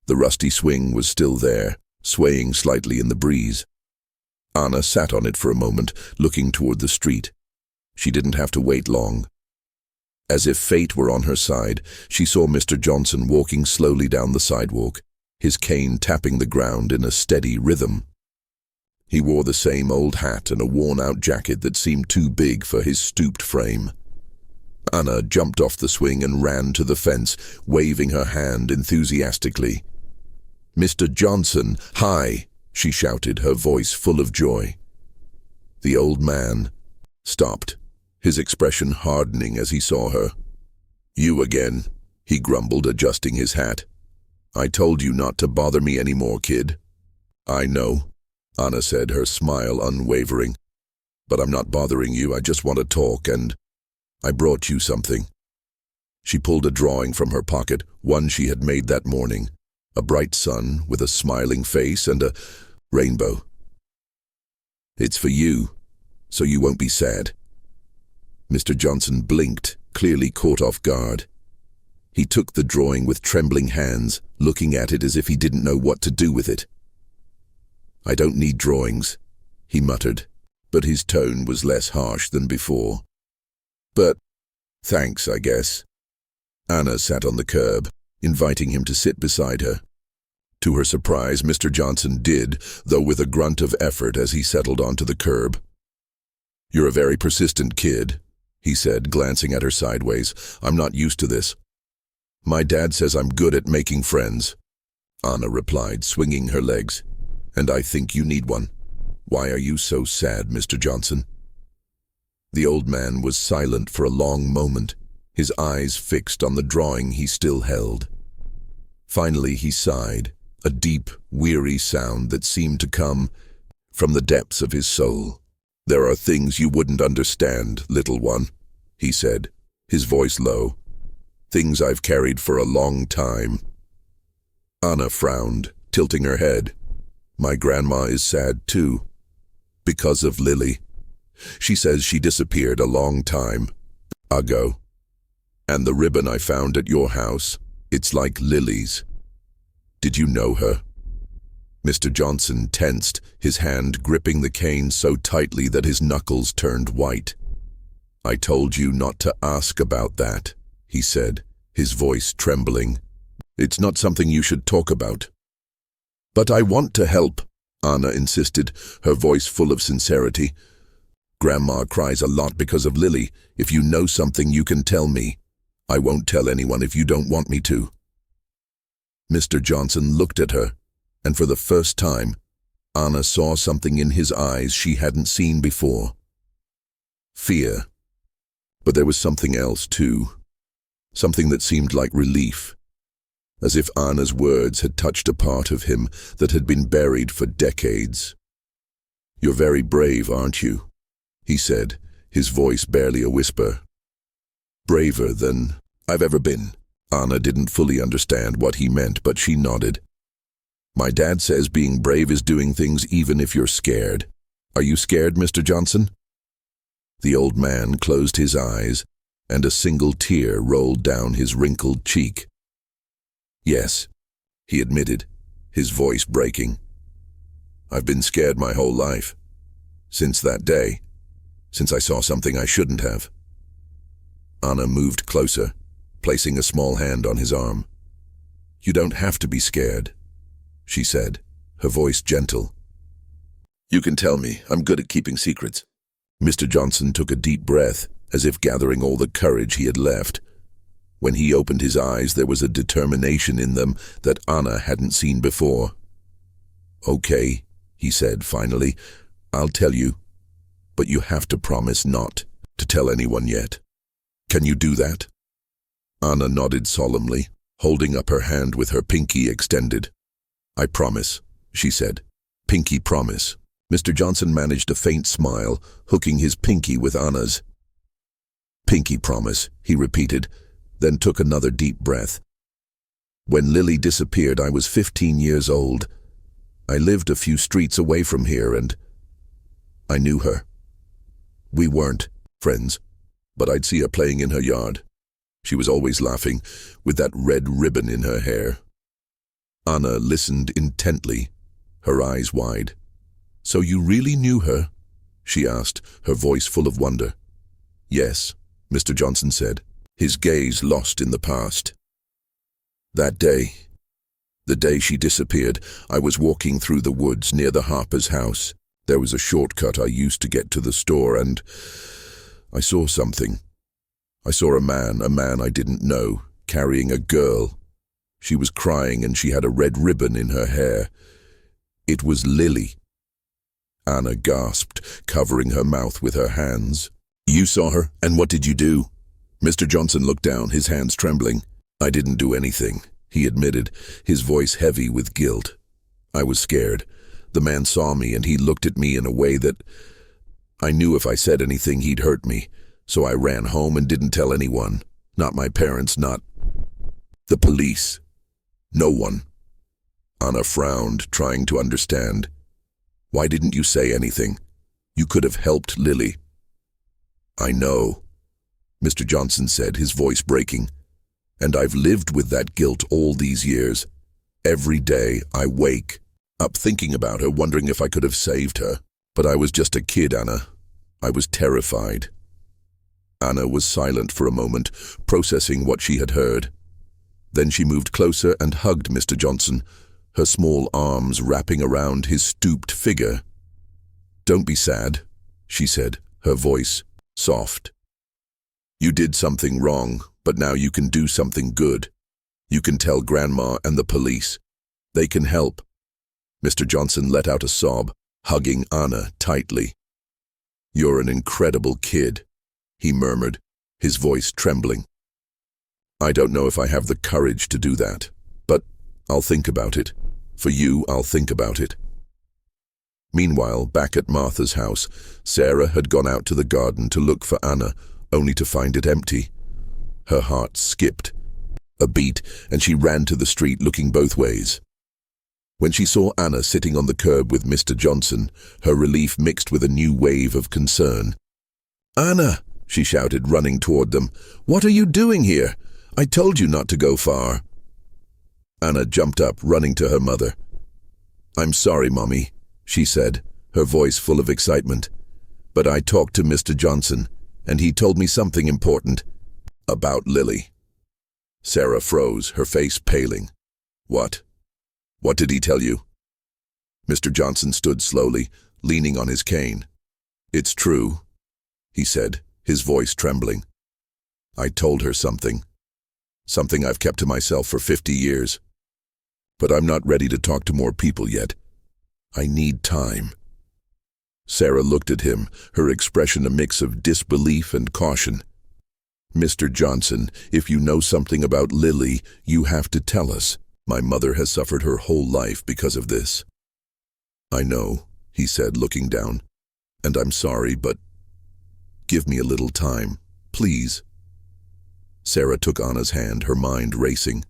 S1: The rusty swing was still there, swaying slightly in the breeze. Ana sat on it for a moment, looking toward the street. She didn't have to wait long. As if fate were on her side, she saw Mr. Johnson walking slowly down the sidewalk, his cane tapping the ground in a steady rhythm. He wore the same old hat and a worn-out jacket that seemed too big for his stooped frame. Ana jumped off the swing and ran to the fence, waving her hand enthusiastically. "Mr. Johnson, hi!" she shouted, her voice full of joy. The old man stopped, his expression hardening as he saw her. "You again," he grumbled, adjusting his hat. "I told you not to bother me anymore, kid." "I know," Ana said, her smile unwavering. "But I'm not bothering you, I just want to talk, and I brought you something." She pulled a drawing from her pocket, one she had made that morning. A bright sun with a smiling face and a rainbow. "It's for you, so you won't be sad." Mr. Johnson blinked, clearly caught off guard. He took the drawing with trembling hands, looking at it as if he didn't know what to do with it. "I don't need drawings," he muttered, but his tone was less harsh than before. "But thanks, I guess." Ana sat on the curb, inviting him to sit beside her. To her surprise, Mr. Johnson did, though with a grunt of effort as he settled onto the curb. "You're a very persistent kid," he said, glancing at her sideways. "I'm not used to this." "My dad says I'm good at making friends," Ana replied, swinging her legs. "And I think you need one. Why are you so sad, Mr. Johnson?" The old man was silent for a long moment, his eyes fixed on the drawing he still held. Finally he sighed, a deep, weary sound that seemed to come from the depths of his soul. "There are things you wouldn't understand, little one," he said, his voice low. "Things I've carried for a long time." Ana frowned, tilting her head. "My grandma is sad too. Because of Lily. She says she disappeared a long time ago. And the ribbon I found at your house, it's like Lily's. Did you know her?" Mr. Johnson tensed, his hand gripping the cane so tightly that his knuckles turned white. "I told you not to ask about that," he said, his voice trembling. "It's not something you should talk about." "But I want to help," Ana insisted, her voice full of sincerity. "Grandma cries a lot because of Lily. If you know something, you can tell me. I won't tell anyone if you don't want me to." Mr. Johnson looked at her, and for the first time, Ana saw something in his eyes she hadn't seen before. Fear. But there was something else, too. Something that seemed like relief. As if Ana's words had touched a part of him that had been buried for decades. "You're very brave, aren't you?" he said, his voice barely a whisper. "Braver than I've ever been." Ana didn't fully understand what he meant, but she nodded. "My dad says being brave is doing things even if you're scared. Are you scared, Mr. Johnson?" The old man closed his eyes, and a single tear rolled down his wrinkled cheek. "Yes," he admitted, his voice breaking. "I've been scared my whole life. Since that day. Since I saw something I shouldn't have." Ana moved closer, placing a small hand on his arm. "You don't have to be scared," she said, her voice gentle. "You can tell me. I'm good at keeping secrets." Mr. Johnson took a deep breath, as if gathering all the courage he had left. When he opened his eyes, there was a determination in them that Ana hadn't seen before. "Okay," he said finally, "I'll tell you, but you have to promise not to tell anyone yet. Can you do that?" Ana nodded solemnly, holding up her hand with her pinky extended. "I promise," she said. "Pinky promise." Mr. Johnson managed a faint smile, hooking his pinky with Ana's. "Pinky promise," he repeated, then took another deep breath. "When Lily disappeared, I was 15 years old. I lived a few streets away from here, and I knew her. We weren't friends, but I'd see her playing in her yard. She was always laughing, with that red ribbon in her hair." Ana listened intently, her eyes wide. "So you really knew her?" she asked, her voice full of wonder. "Yes," Mr. Johnson said, his gaze lost in the past. "That day, the day she disappeared, I was walking through the woods near the Harper's house. There was a shortcut I used to get to the store, and I saw something. I saw a man I didn't know, carrying a girl. She was crying and she had a red ribbon in her hair. It was Lily." Ana gasped, covering her mouth with her hands. "You saw her, and what did you do?" Mr. Johnson looked down, his hands trembling. "I didn't do anything," he admitted, his voice heavy with guilt. "I was scared. The man saw me, and he looked at me in a way that I knew if I said anything he'd hurt me, so I ran home and didn't tell anyone. Not my parents, not the police. No one." Ana frowned, trying to understand. "Why didn't you say anything? You could have helped Lily." "I know," Mr. Johnson said, his voice breaking. "And I've lived with that guilt all these years. Every day I wake up thinking about her, wondering if I could have saved her. But I was just a kid, Ana. I was terrified." Ana was silent for a moment, processing what she had heard. Then she moved closer and hugged Mr. Johnson, her small arms wrapping around his stooped figure. "Don't be sad," she said, her voice soft. "You did something wrong, but now you can do something good. You can tell Grandma and the police. They can help." Mr. Johnson let out a sob, hugging Ana tightly. "You're an incredible kid," he murmured, his voice trembling. "I don't know if I have the courage to do that, but I'll think about it. For you, I'll think about it." Meanwhile, back at Martha's house, Sarah had gone out to the garden to look for Ana, only to find it empty. Her heart skipped a beat, and she ran to the street looking both ways. When she saw Ana sitting on the curb with Mr. Johnson, her relief mixed with a new wave of concern. "Ana!" she shouted, running toward them. "What are you doing here? I told you not to go far." Ana jumped up, running to her mother. "I'm sorry, Mommy," she said, her voice full of excitement. "But I talked to Mr. Johnson, and he told me something important about Lily." Sarah froze, her face paling. "What? What did he tell you?" Mr. Johnson stood slowly, leaning on his cane. "It's true," he said, his voice trembling. "I told her something I've kept to myself for 50 years. But I'm not ready to talk to more people yet. I need time." Sarah looked at him, her expression a mix of disbelief and caution. "Mr. Johnson, if you know something about Lily, you have to tell us. My mother has suffered her whole life because of this." "I know," he said, looking down. "And I'm sorry, but give me a little time, please." Sarah took Ana's hand, her mind racing.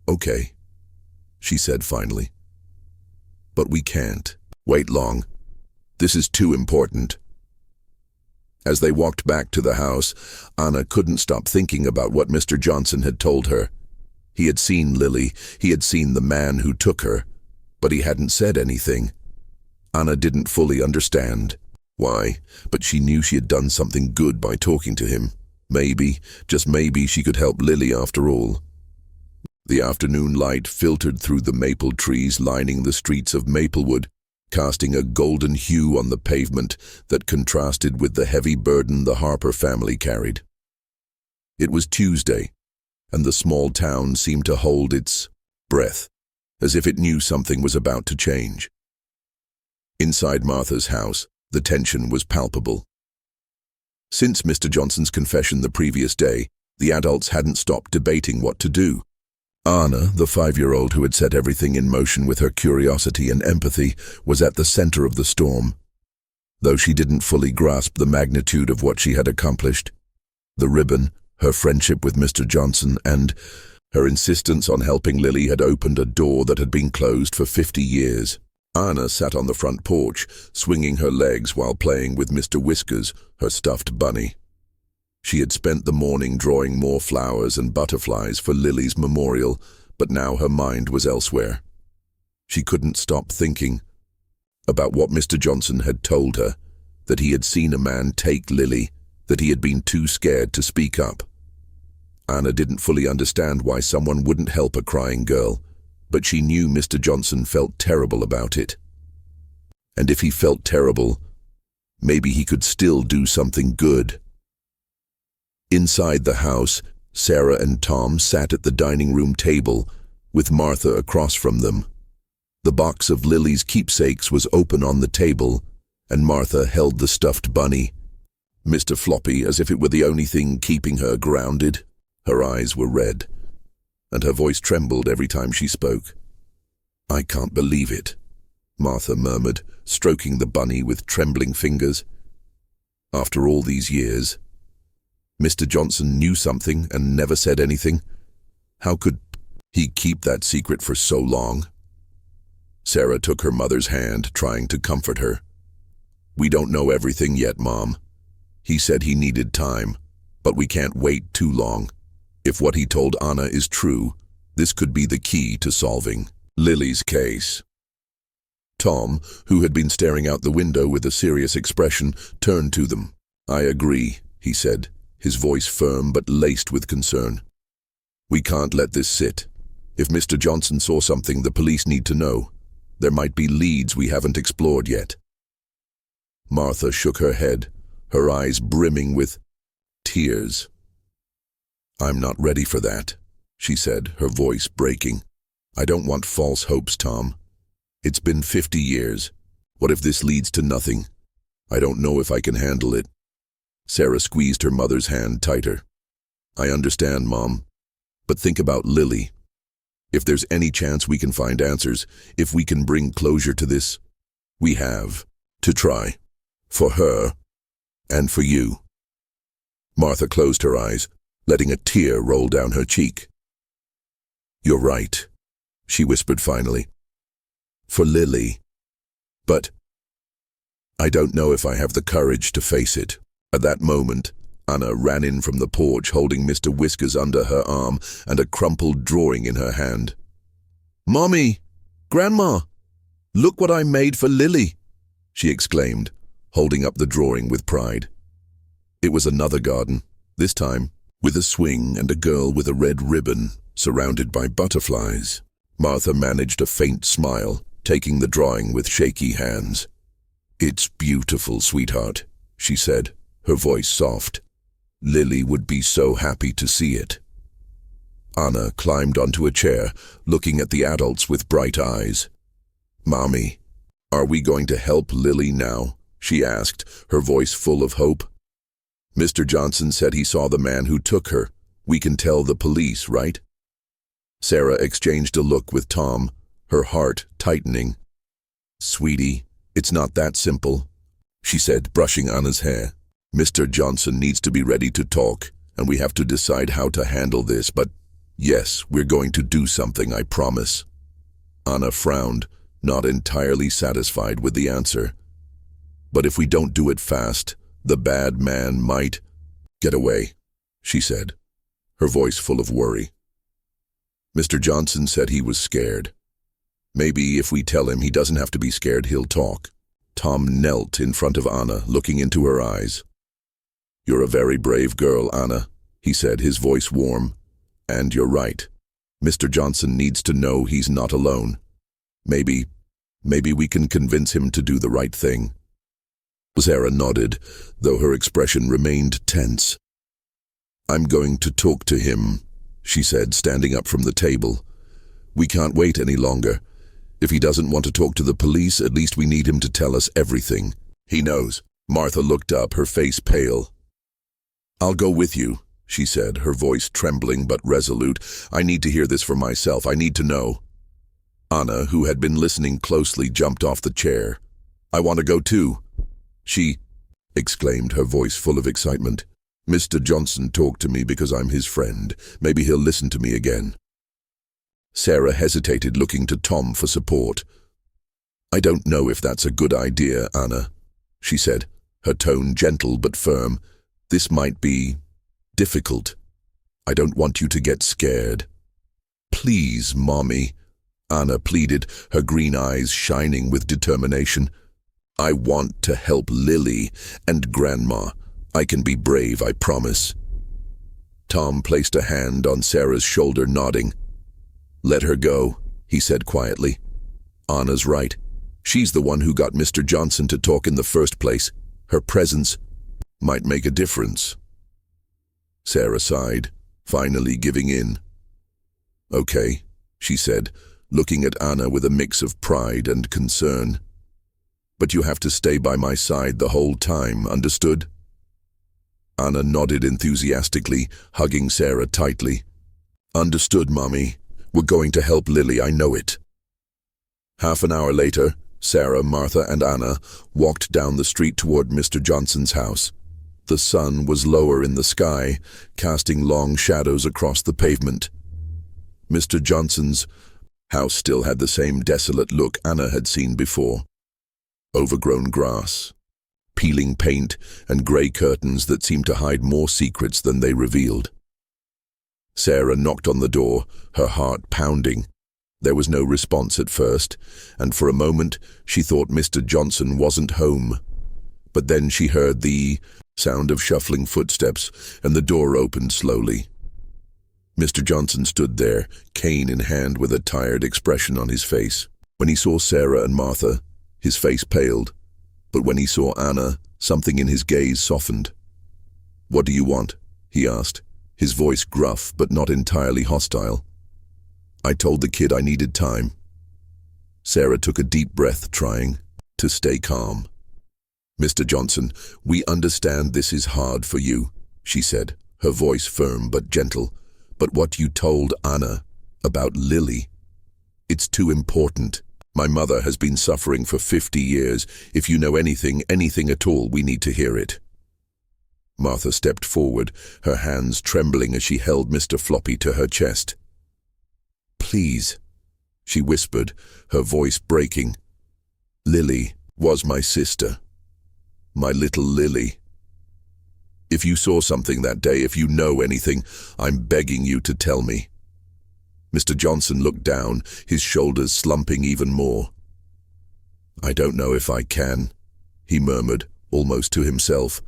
S1: "Okay," she said finally. "But we can't wait long. This is too important." As they walked back to the house, Ana couldn't stop thinking about what Mr. Johnson had told her. He had seen Lily, he had seen the man who took her, but he hadn't said anything. Ana didn't fully understand why, but she knew she had done something good by talking to him. Maybe, just maybe, she could help Lily after all. The afternoon light filtered through the maple trees lining the streets of Maplewood, casting a golden hue on the pavement that contrasted with the heavy burden the Harper family carried. It was Tuesday, and the small town seemed to hold its breath, as if it knew something was about to change. Inside Martha's house, the tension was palpable. Since Mr. Johnson's confession the previous day, the adults hadn't stopped debating what to do. Ana, the 5-year-old who had set everything in motion with her curiosity and empathy, was at the center of the storm. Though she didn't fully grasp the magnitude of what she had accomplished, the ribbon, her friendship with Mr. Johnson, and her insistence on helping Lily had opened a door that had been closed for 50 years. Ana sat on the front porch, swinging her legs while playing with Mr. Whiskers, her stuffed bunny. She had spent the morning drawing more flowers and butterflies for Lily's memorial, but now her mind was elsewhere. She couldn't stop thinking about what Mr. Johnson had told her, that he had seen a man take Lily, that he had been too scared to speak up. Ana didn't fully understand why someone wouldn't help a crying girl, but she knew Mr. Johnson felt terrible about it. And if he felt terrible, maybe he could still do something good. Inside the house, Sarah and Tom sat at the dining room table, with Martha across from them. The box of Lily's keepsakes was open on the table, and Martha held the stuffed bunny, Mr. Floppy, as if it were the only thing keeping her grounded. Her eyes were red, and her voice trembled every time she spoke. "I can't believe it," Martha murmured, stroking the bunny with trembling fingers. "After all these years, Mr. Johnson knew something and never said anything. How could he keep that secret for so long?" Sarah took her mother's hand, trying to comfort her. "We don't know everything yet, Mom. He said he needed time, but we can't wait too long. If what he told Ana is true, this could be the key to solving Lily's case." Tom, who had been staring out the window with a serious expression, turned to them. "I agree," he said, his voice firm but laced with concern. "We can't let this sit. If Mr. Johnson saw something the police need to know, there might be leads we haven't explored yet." Martha shook her head, her eyes brimming with tears. "I'm not ready for that," she said, her voice breaking. "I don't want false hopes, Tom. It's been 50 years. What if this leads to nothing? I don't know if I can handle it." Sarah squeezed her mother's hand tighter. "I understand, Mom, but think about Lily. If there's any chance we can find answers, if we can bring closure to this, we have to try. For her, and for you." Martha closed her eyes, letting a tear roll down her cheek. "You're right," she whispered finally. "For Lily. But I don't know if I have the courage to face it." At that moment, Ana ran in from the porch holding Mr. Whiskers under her arm and a crumpled drawing in her hand. "Mommy! Grandma! Look what I made for Lily!" she exclaimed, holding up the drawing with pride. It was another garden, this time with a swing and a girl with a red ribbon surrounded by butterflies. Martha managed a faint smile, taking the drawing with shaky hands. "It's beautiful, sweetheart," she said, her voice soft. "Lily would be so happy to see it." Ana climbed onto a chair, looking at the adults with bright eyes. "Mommy, are we going to help Lily now?" she asked, her voice full of hope. "Mr. Johnson said he saw the man who took her. We can tell the police, right?" Sarah exchanged a look with Tom, her heart tightening. "Sweetie, it's not that simple," she said, brushing Ana's hair. "Mr. Johnson needs to be ready to talk, and we have to decide how to handle this, but yes, we're going to do something, I promise." Ana frowned, not entirely satisfied with the answer. "But if we don't do it fast, The bad man might get away, she said, her voice full of worry. Mr. Johnson said he was scared. Maybe if we tell him he doesn't have to be scared, he'll talk. Tom knelt in front of Ana, looking into her eyes. You're a very brave girl, Ana, he said, his voice warm. And you're right. Mr. Johnson needs to know he's not alone. Maybe we can convince him to do the right thing. Sarah nodded, though her expression remained tense. I'm going to talk to him, she said, standing up from the table. We can't wait any longer. If he doesn't want to talk to the police, at least we need him to tell us everything. He knows. Martha looked up, her face pale. I'll go with you, she said, her voice trembling but resolute. I need to hear this for myself. I need to know. Ana, who had been listening closely, jumped off the chair. I want to go too. She exclaimed, her voice full of excitement. Mr. Johnson talked to me because I'm his friend. Maybe he'll listen to me again. Sarah hesitated, looking to Tom for support. I don't know if that's a good idea, Ana, she said, her tone gentle but firm. This might be difficult. I don't want you to get scared. Please, Mommy, Ana pleaded, her green eyes shining with determination. I want to help Lily and Grandma. I can be brave, I promise. Tom placed a hand on Sarah's shoulder, nodding. Let her go, he said quietly. Ana's right. She's the one who got Mr. Johnson to talk in the first place. Her presence might make a difference. Sarah sighed, finally giving in. Okay, she said, looking at Ana with a mix of pride and concern. But you have to stay by my side the whole time, understood? Ana nodded enthusiastically, hugging Sarah tightly. Understood, Mommy. We're going to help Lily, I know it. Half an hour later, Sarah, Martha, and Ana walked down the street toward Mr. Johnson's house. The sun was lower in the sky, casting long shadows across the pavement. Mr. Johnson's house still had the same desolate look Ana had seen before. Overgrown grass, peeling paint, and grey curtains that seemed to hide more secrets than they revealed. Sarah knocked on the door, her heart pounding. There was no response at first, and for a moment she thought Mr. Johnson wasn't home. But then she heard the sound of shuffling footsteps, and the door opened slowly. Mr. Johnson stood there, cane in hand, with a tired expression on his face. When he saw Sarah and Martha, his face paled, but when he saw Ana, something in his gaze softened. What do you want? He asked, his voice gruff but not entirely hostile. I told the kid I needed time. Sarah took a deep breath, trying to stay calm. Mr. Johnson, we understand this is hard for you, she said, her voice firm but gentle. But what you told Ana about Lily, it's too important. My mother has been suffering for 50 years. If you know anything at all, we need to hear it. Martha stepped forward, her hands trembling as she held Mr. Floppy to her chest. Please, she whispered, her voice breaking. Lily was my sister. My little Lily. If you saw something that day, if you know anything, I'm begging you to tell me. Mr. Johnson looked down, his shoulders slumping even more. I don't know if I can, he murmured, almost to himself.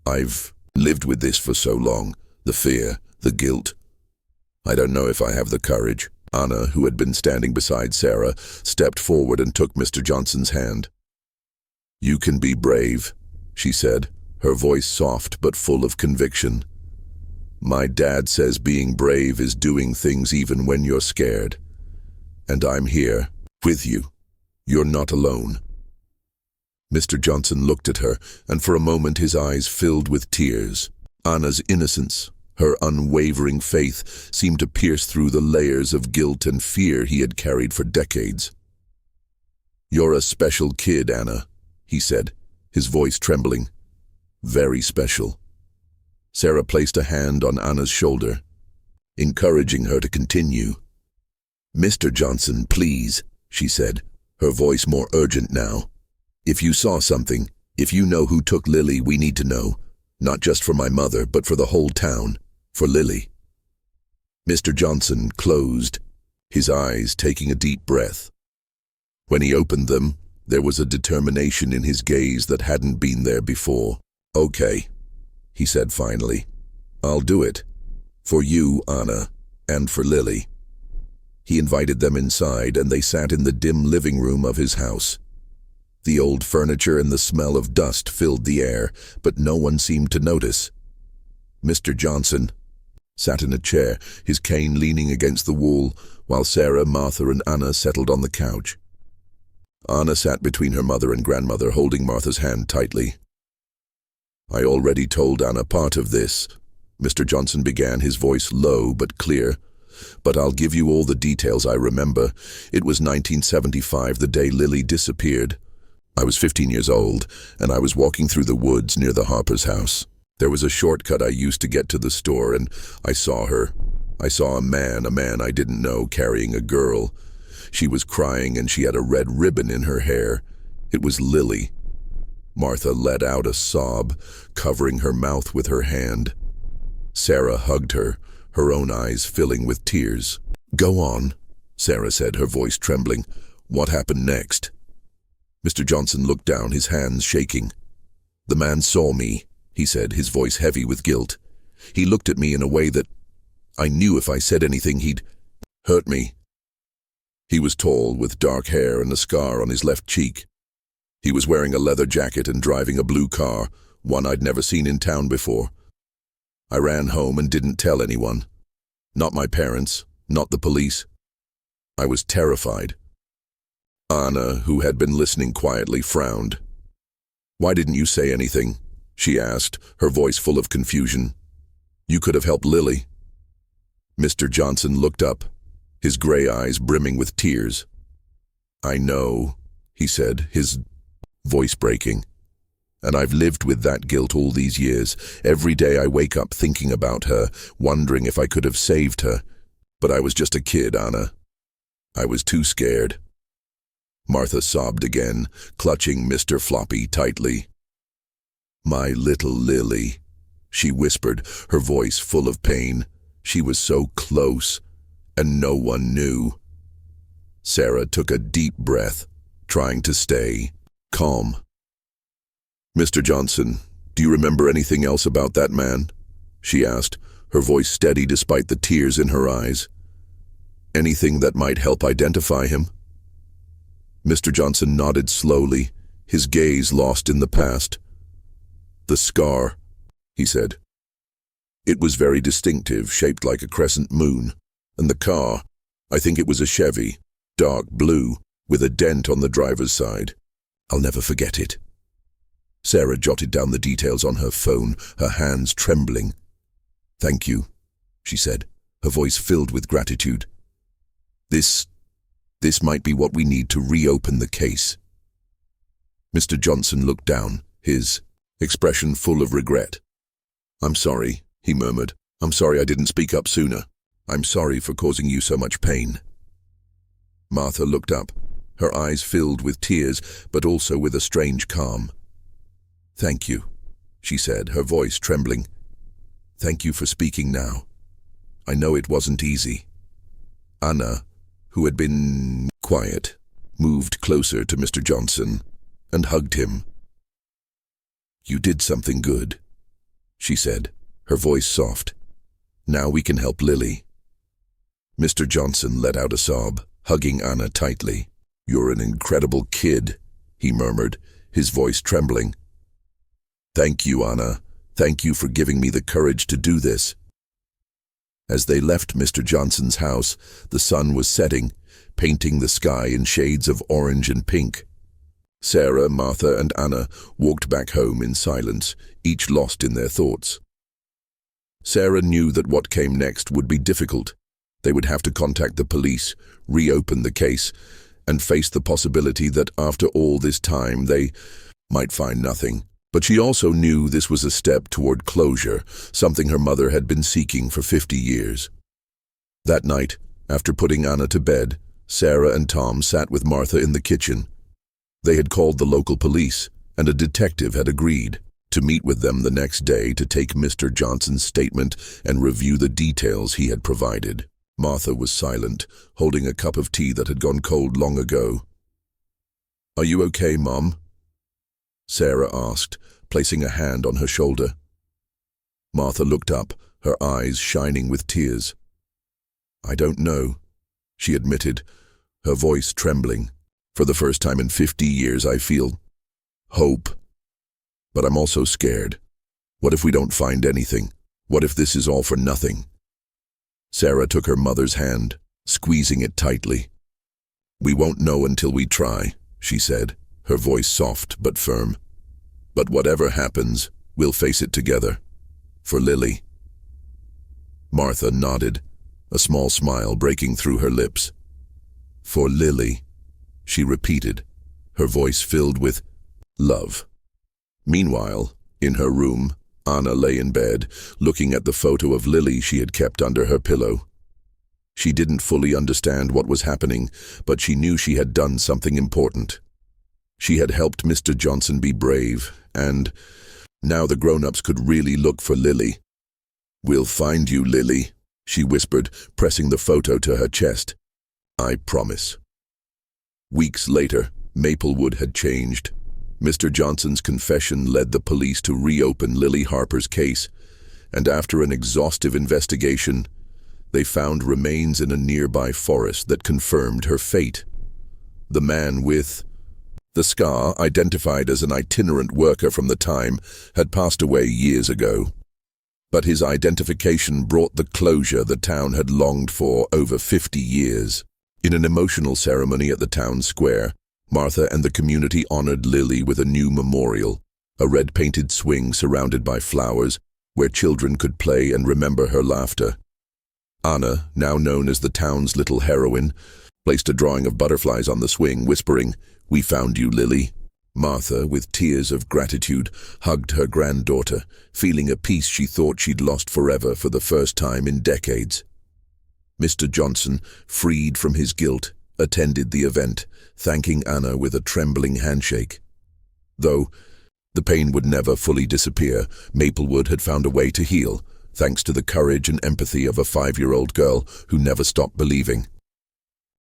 S1: I've lived with this for so long, the fear, the guilt. I don't know if I have the courage. Ana, who had been standing beside Sarah, stepped forward and took Mr. Johnson's hand. You can be brave, she said, her voice soft but full of conviction. My dad says being brave is doing things even when you're scared. And I'm here, with you. You're not alone. Mr. Johnson looked at her, and for a moment his eyes filled with tears. Ana's innocence, her unwavering faith, seemed to pierce through the layers of guilt and fear he had carried for decades. You're a special kid, Ana, he said, his voice trembling. Very special. Sarah placed a hand on Ana's shoulder, encouraging her to continue. Mr. Johnson, please, she said, her voice more urgent now. If you saw something, If you know who took Lily, we need to know. Not just for my mother, but for the whole town. For Lily." Mr. Johnson closed, his eyes taking a deep breath. When he opened them, there was a determination in his gaze that hadn't been there before. "Okay," he said finally. "I'll do it. For you, Ana, and for Lily." He invited them inside, and they sat in the dim living room of his house. The old furniture and the smell of dust filled the air, but no one seemed to notice. Mr. Johnson sat in a chair, his cane leaning against the wall, while Sarah, Martha, and Ana settled on the couch. Ana sat between her mother and grandmother, holding Martha's hand tightly. "I already told Ana part of this," Mr. Johnson began, his voice low but clear. "But I'll give you all the details I remember. It was 1975, the day Lily disappeared. I was 15 years old, and I was walking through the woods near the Harper's house. There was a shortcut I used to get to the store, and I saw her. I saw a man I didn't know, carrying a girl. She was crying, and she had a red ribbon in her hair. It was Lily." Martha let out a sob, covering her mouth with her hand. Sarah hugged her, her own eyes filling with tears. "Go on," Sarah said, her voice trembling. "What happened next?" Mr. Johnson looked down, his hands shaking. "The man saw me," he said, his voice heavy with guilt. "He looked at me in a way that I knew if I said anything he'd hurt me. He was tall, with dark hair and a scar on his left cheek. He was wearing a leather jacket and driving a blue car, one I'd never seen in town before. I ran home and didn't tell anyone. Not my parents, not the police. I was terrified." Ana, who had been listening quietly, frowned. "Why didn't you say anything?" she asked, her voice full of confusion. "You could have helped Lily." Mr. Johnson looked up, his gray eyes brimming with tears. "I know," he said, his voice breaking. "And I've lived with that guilt all these years. Every day I wake up thinking about her, wondering if I could have saved her. But I was just a kid, Ana. I was too scared." Martha sobbed again, clutching Mr. Floppy tightly. "My little Lily," she whispered, her voice full of pain. "She was so close, and no one knew." Sarah took a deep breath, trying to stay calm. "Mr. Johnson, do you remember anything else about that man?" she asked, her voice steady despite the tears in her eyes. "Anything that might help identify him?" Mr. Johnson nodded slowly, his gaze lost in the past. "The scar," he said. "It was very distinctive, shaped like a crescent moon. And the car, I think it was a Chevy, dark blue, with a dent on the driver's side. I'll never forget it." Sarah jotted down the details on her phone, her hands trembling. "Thank you," she said, her voice filled with gratitude. This might be what we need to reopen the case." Mr. Johnson looked down, his expression full of regret. "I'm sorry," he murmured. "I'm sorry I didn't speak up sooner. I'm sorry for causing you so much pain." Martha looked up, her eyes filled with tears, but also with a strange calm. "Thank you," she said, her voice trembling. "Thank you for speaking now. I know it wasn't easy." Ana, who had been quiet, moved closer to Mr. Johnson and hugged him. "You did something good," she said, her voice soft. "Now we can help Lily." Mr. Johnson let out a sob, hugging Ana tightly. "You're an incredible kid," he murmured, his voice trembling. "Thank you, Ana. Thank you for giving me the courage to do this." As they left Mr. Johnson's house, the sun was setting, painting the sky in shades of orange and pink. Sarah, Martha, and Ana walked back home in silence, each lost in their thoughts. Sarah knew that what came next would be difficult. They would have to contact the police, reopen the case, and face the possibility that after all this time they might find nothing. But she also knew this was a step toward closure, something her mother had been seeking for 50 years. That night, after putting Ana to bed, Sarah and Tom sat with Martha in the kitchen. They had called the local police, and a detective had agreed to meet with them the next day to take Mr. Johnson's statement and review the details he had provided. Martha was silent, holding a cup of tea that had gone cold long ago. "Are you okay, Mom?" Sarah asked, placing a hand on her shoulder. Martha looked up, her eyes shining with tears. "I don't know," she admitted, her voice trembling. "For the first time in 50 years I feel hope. But I'm also scared. What if we don't find anything? What if this is all for nothing?" Sarah took her mother's hand, squeezing it tightly. "We won't know until we try," she said, her voice soft but firm. "But whatever happens, we'll face it together. For Lily." Martha nodded, a small smile breaking through her lips. "For Lily," she repeated, her voice filled with love. Meanwhile, in her room, Ana lay in bed, looking at the photo of Lily she had kept under her pillow. She didn't fully understand what was happening, but she knew she had done something important. She had helped Mr. Johnson be brave, and now the grown-ups could really look for Lily. "We'll find you, Lily," she whispered, pressing the photo to her chest. "I promise." Weeks later, Maplewood had changed. Mr. Johnson's confession led the police to reopen Lily Harper's case, and after an exhaustive investigation, they found remains in a nearby forest that confirmed her fate. The man with the scar, identified as an itinerant worker from the time, had passed away years ago. But his identification brought the closure the town had longed for over 50 years. In an emotional ceremony at the town square, Martha and the community honored Lily with a new memorial, a red-painted swing surrounded by flowers, where children could play and remember her laughter. Ana, now known as the town's little heroine, placed a drawing of butterflies on the swing, whispering, "We found you, Lily." Martha, with tears of gratitude, hugged her granddaughter, feeling a peace she thought she'd lost forever for the first time in decades. Mr. Johnson, freed from his guilt, attended the event, thanking Ana with a trembling handshake. Though the pain would never fully disappear, Maplewood had found a way to heal, thanks to the courage and empathy of a 5-year-old girl who never stopped believing.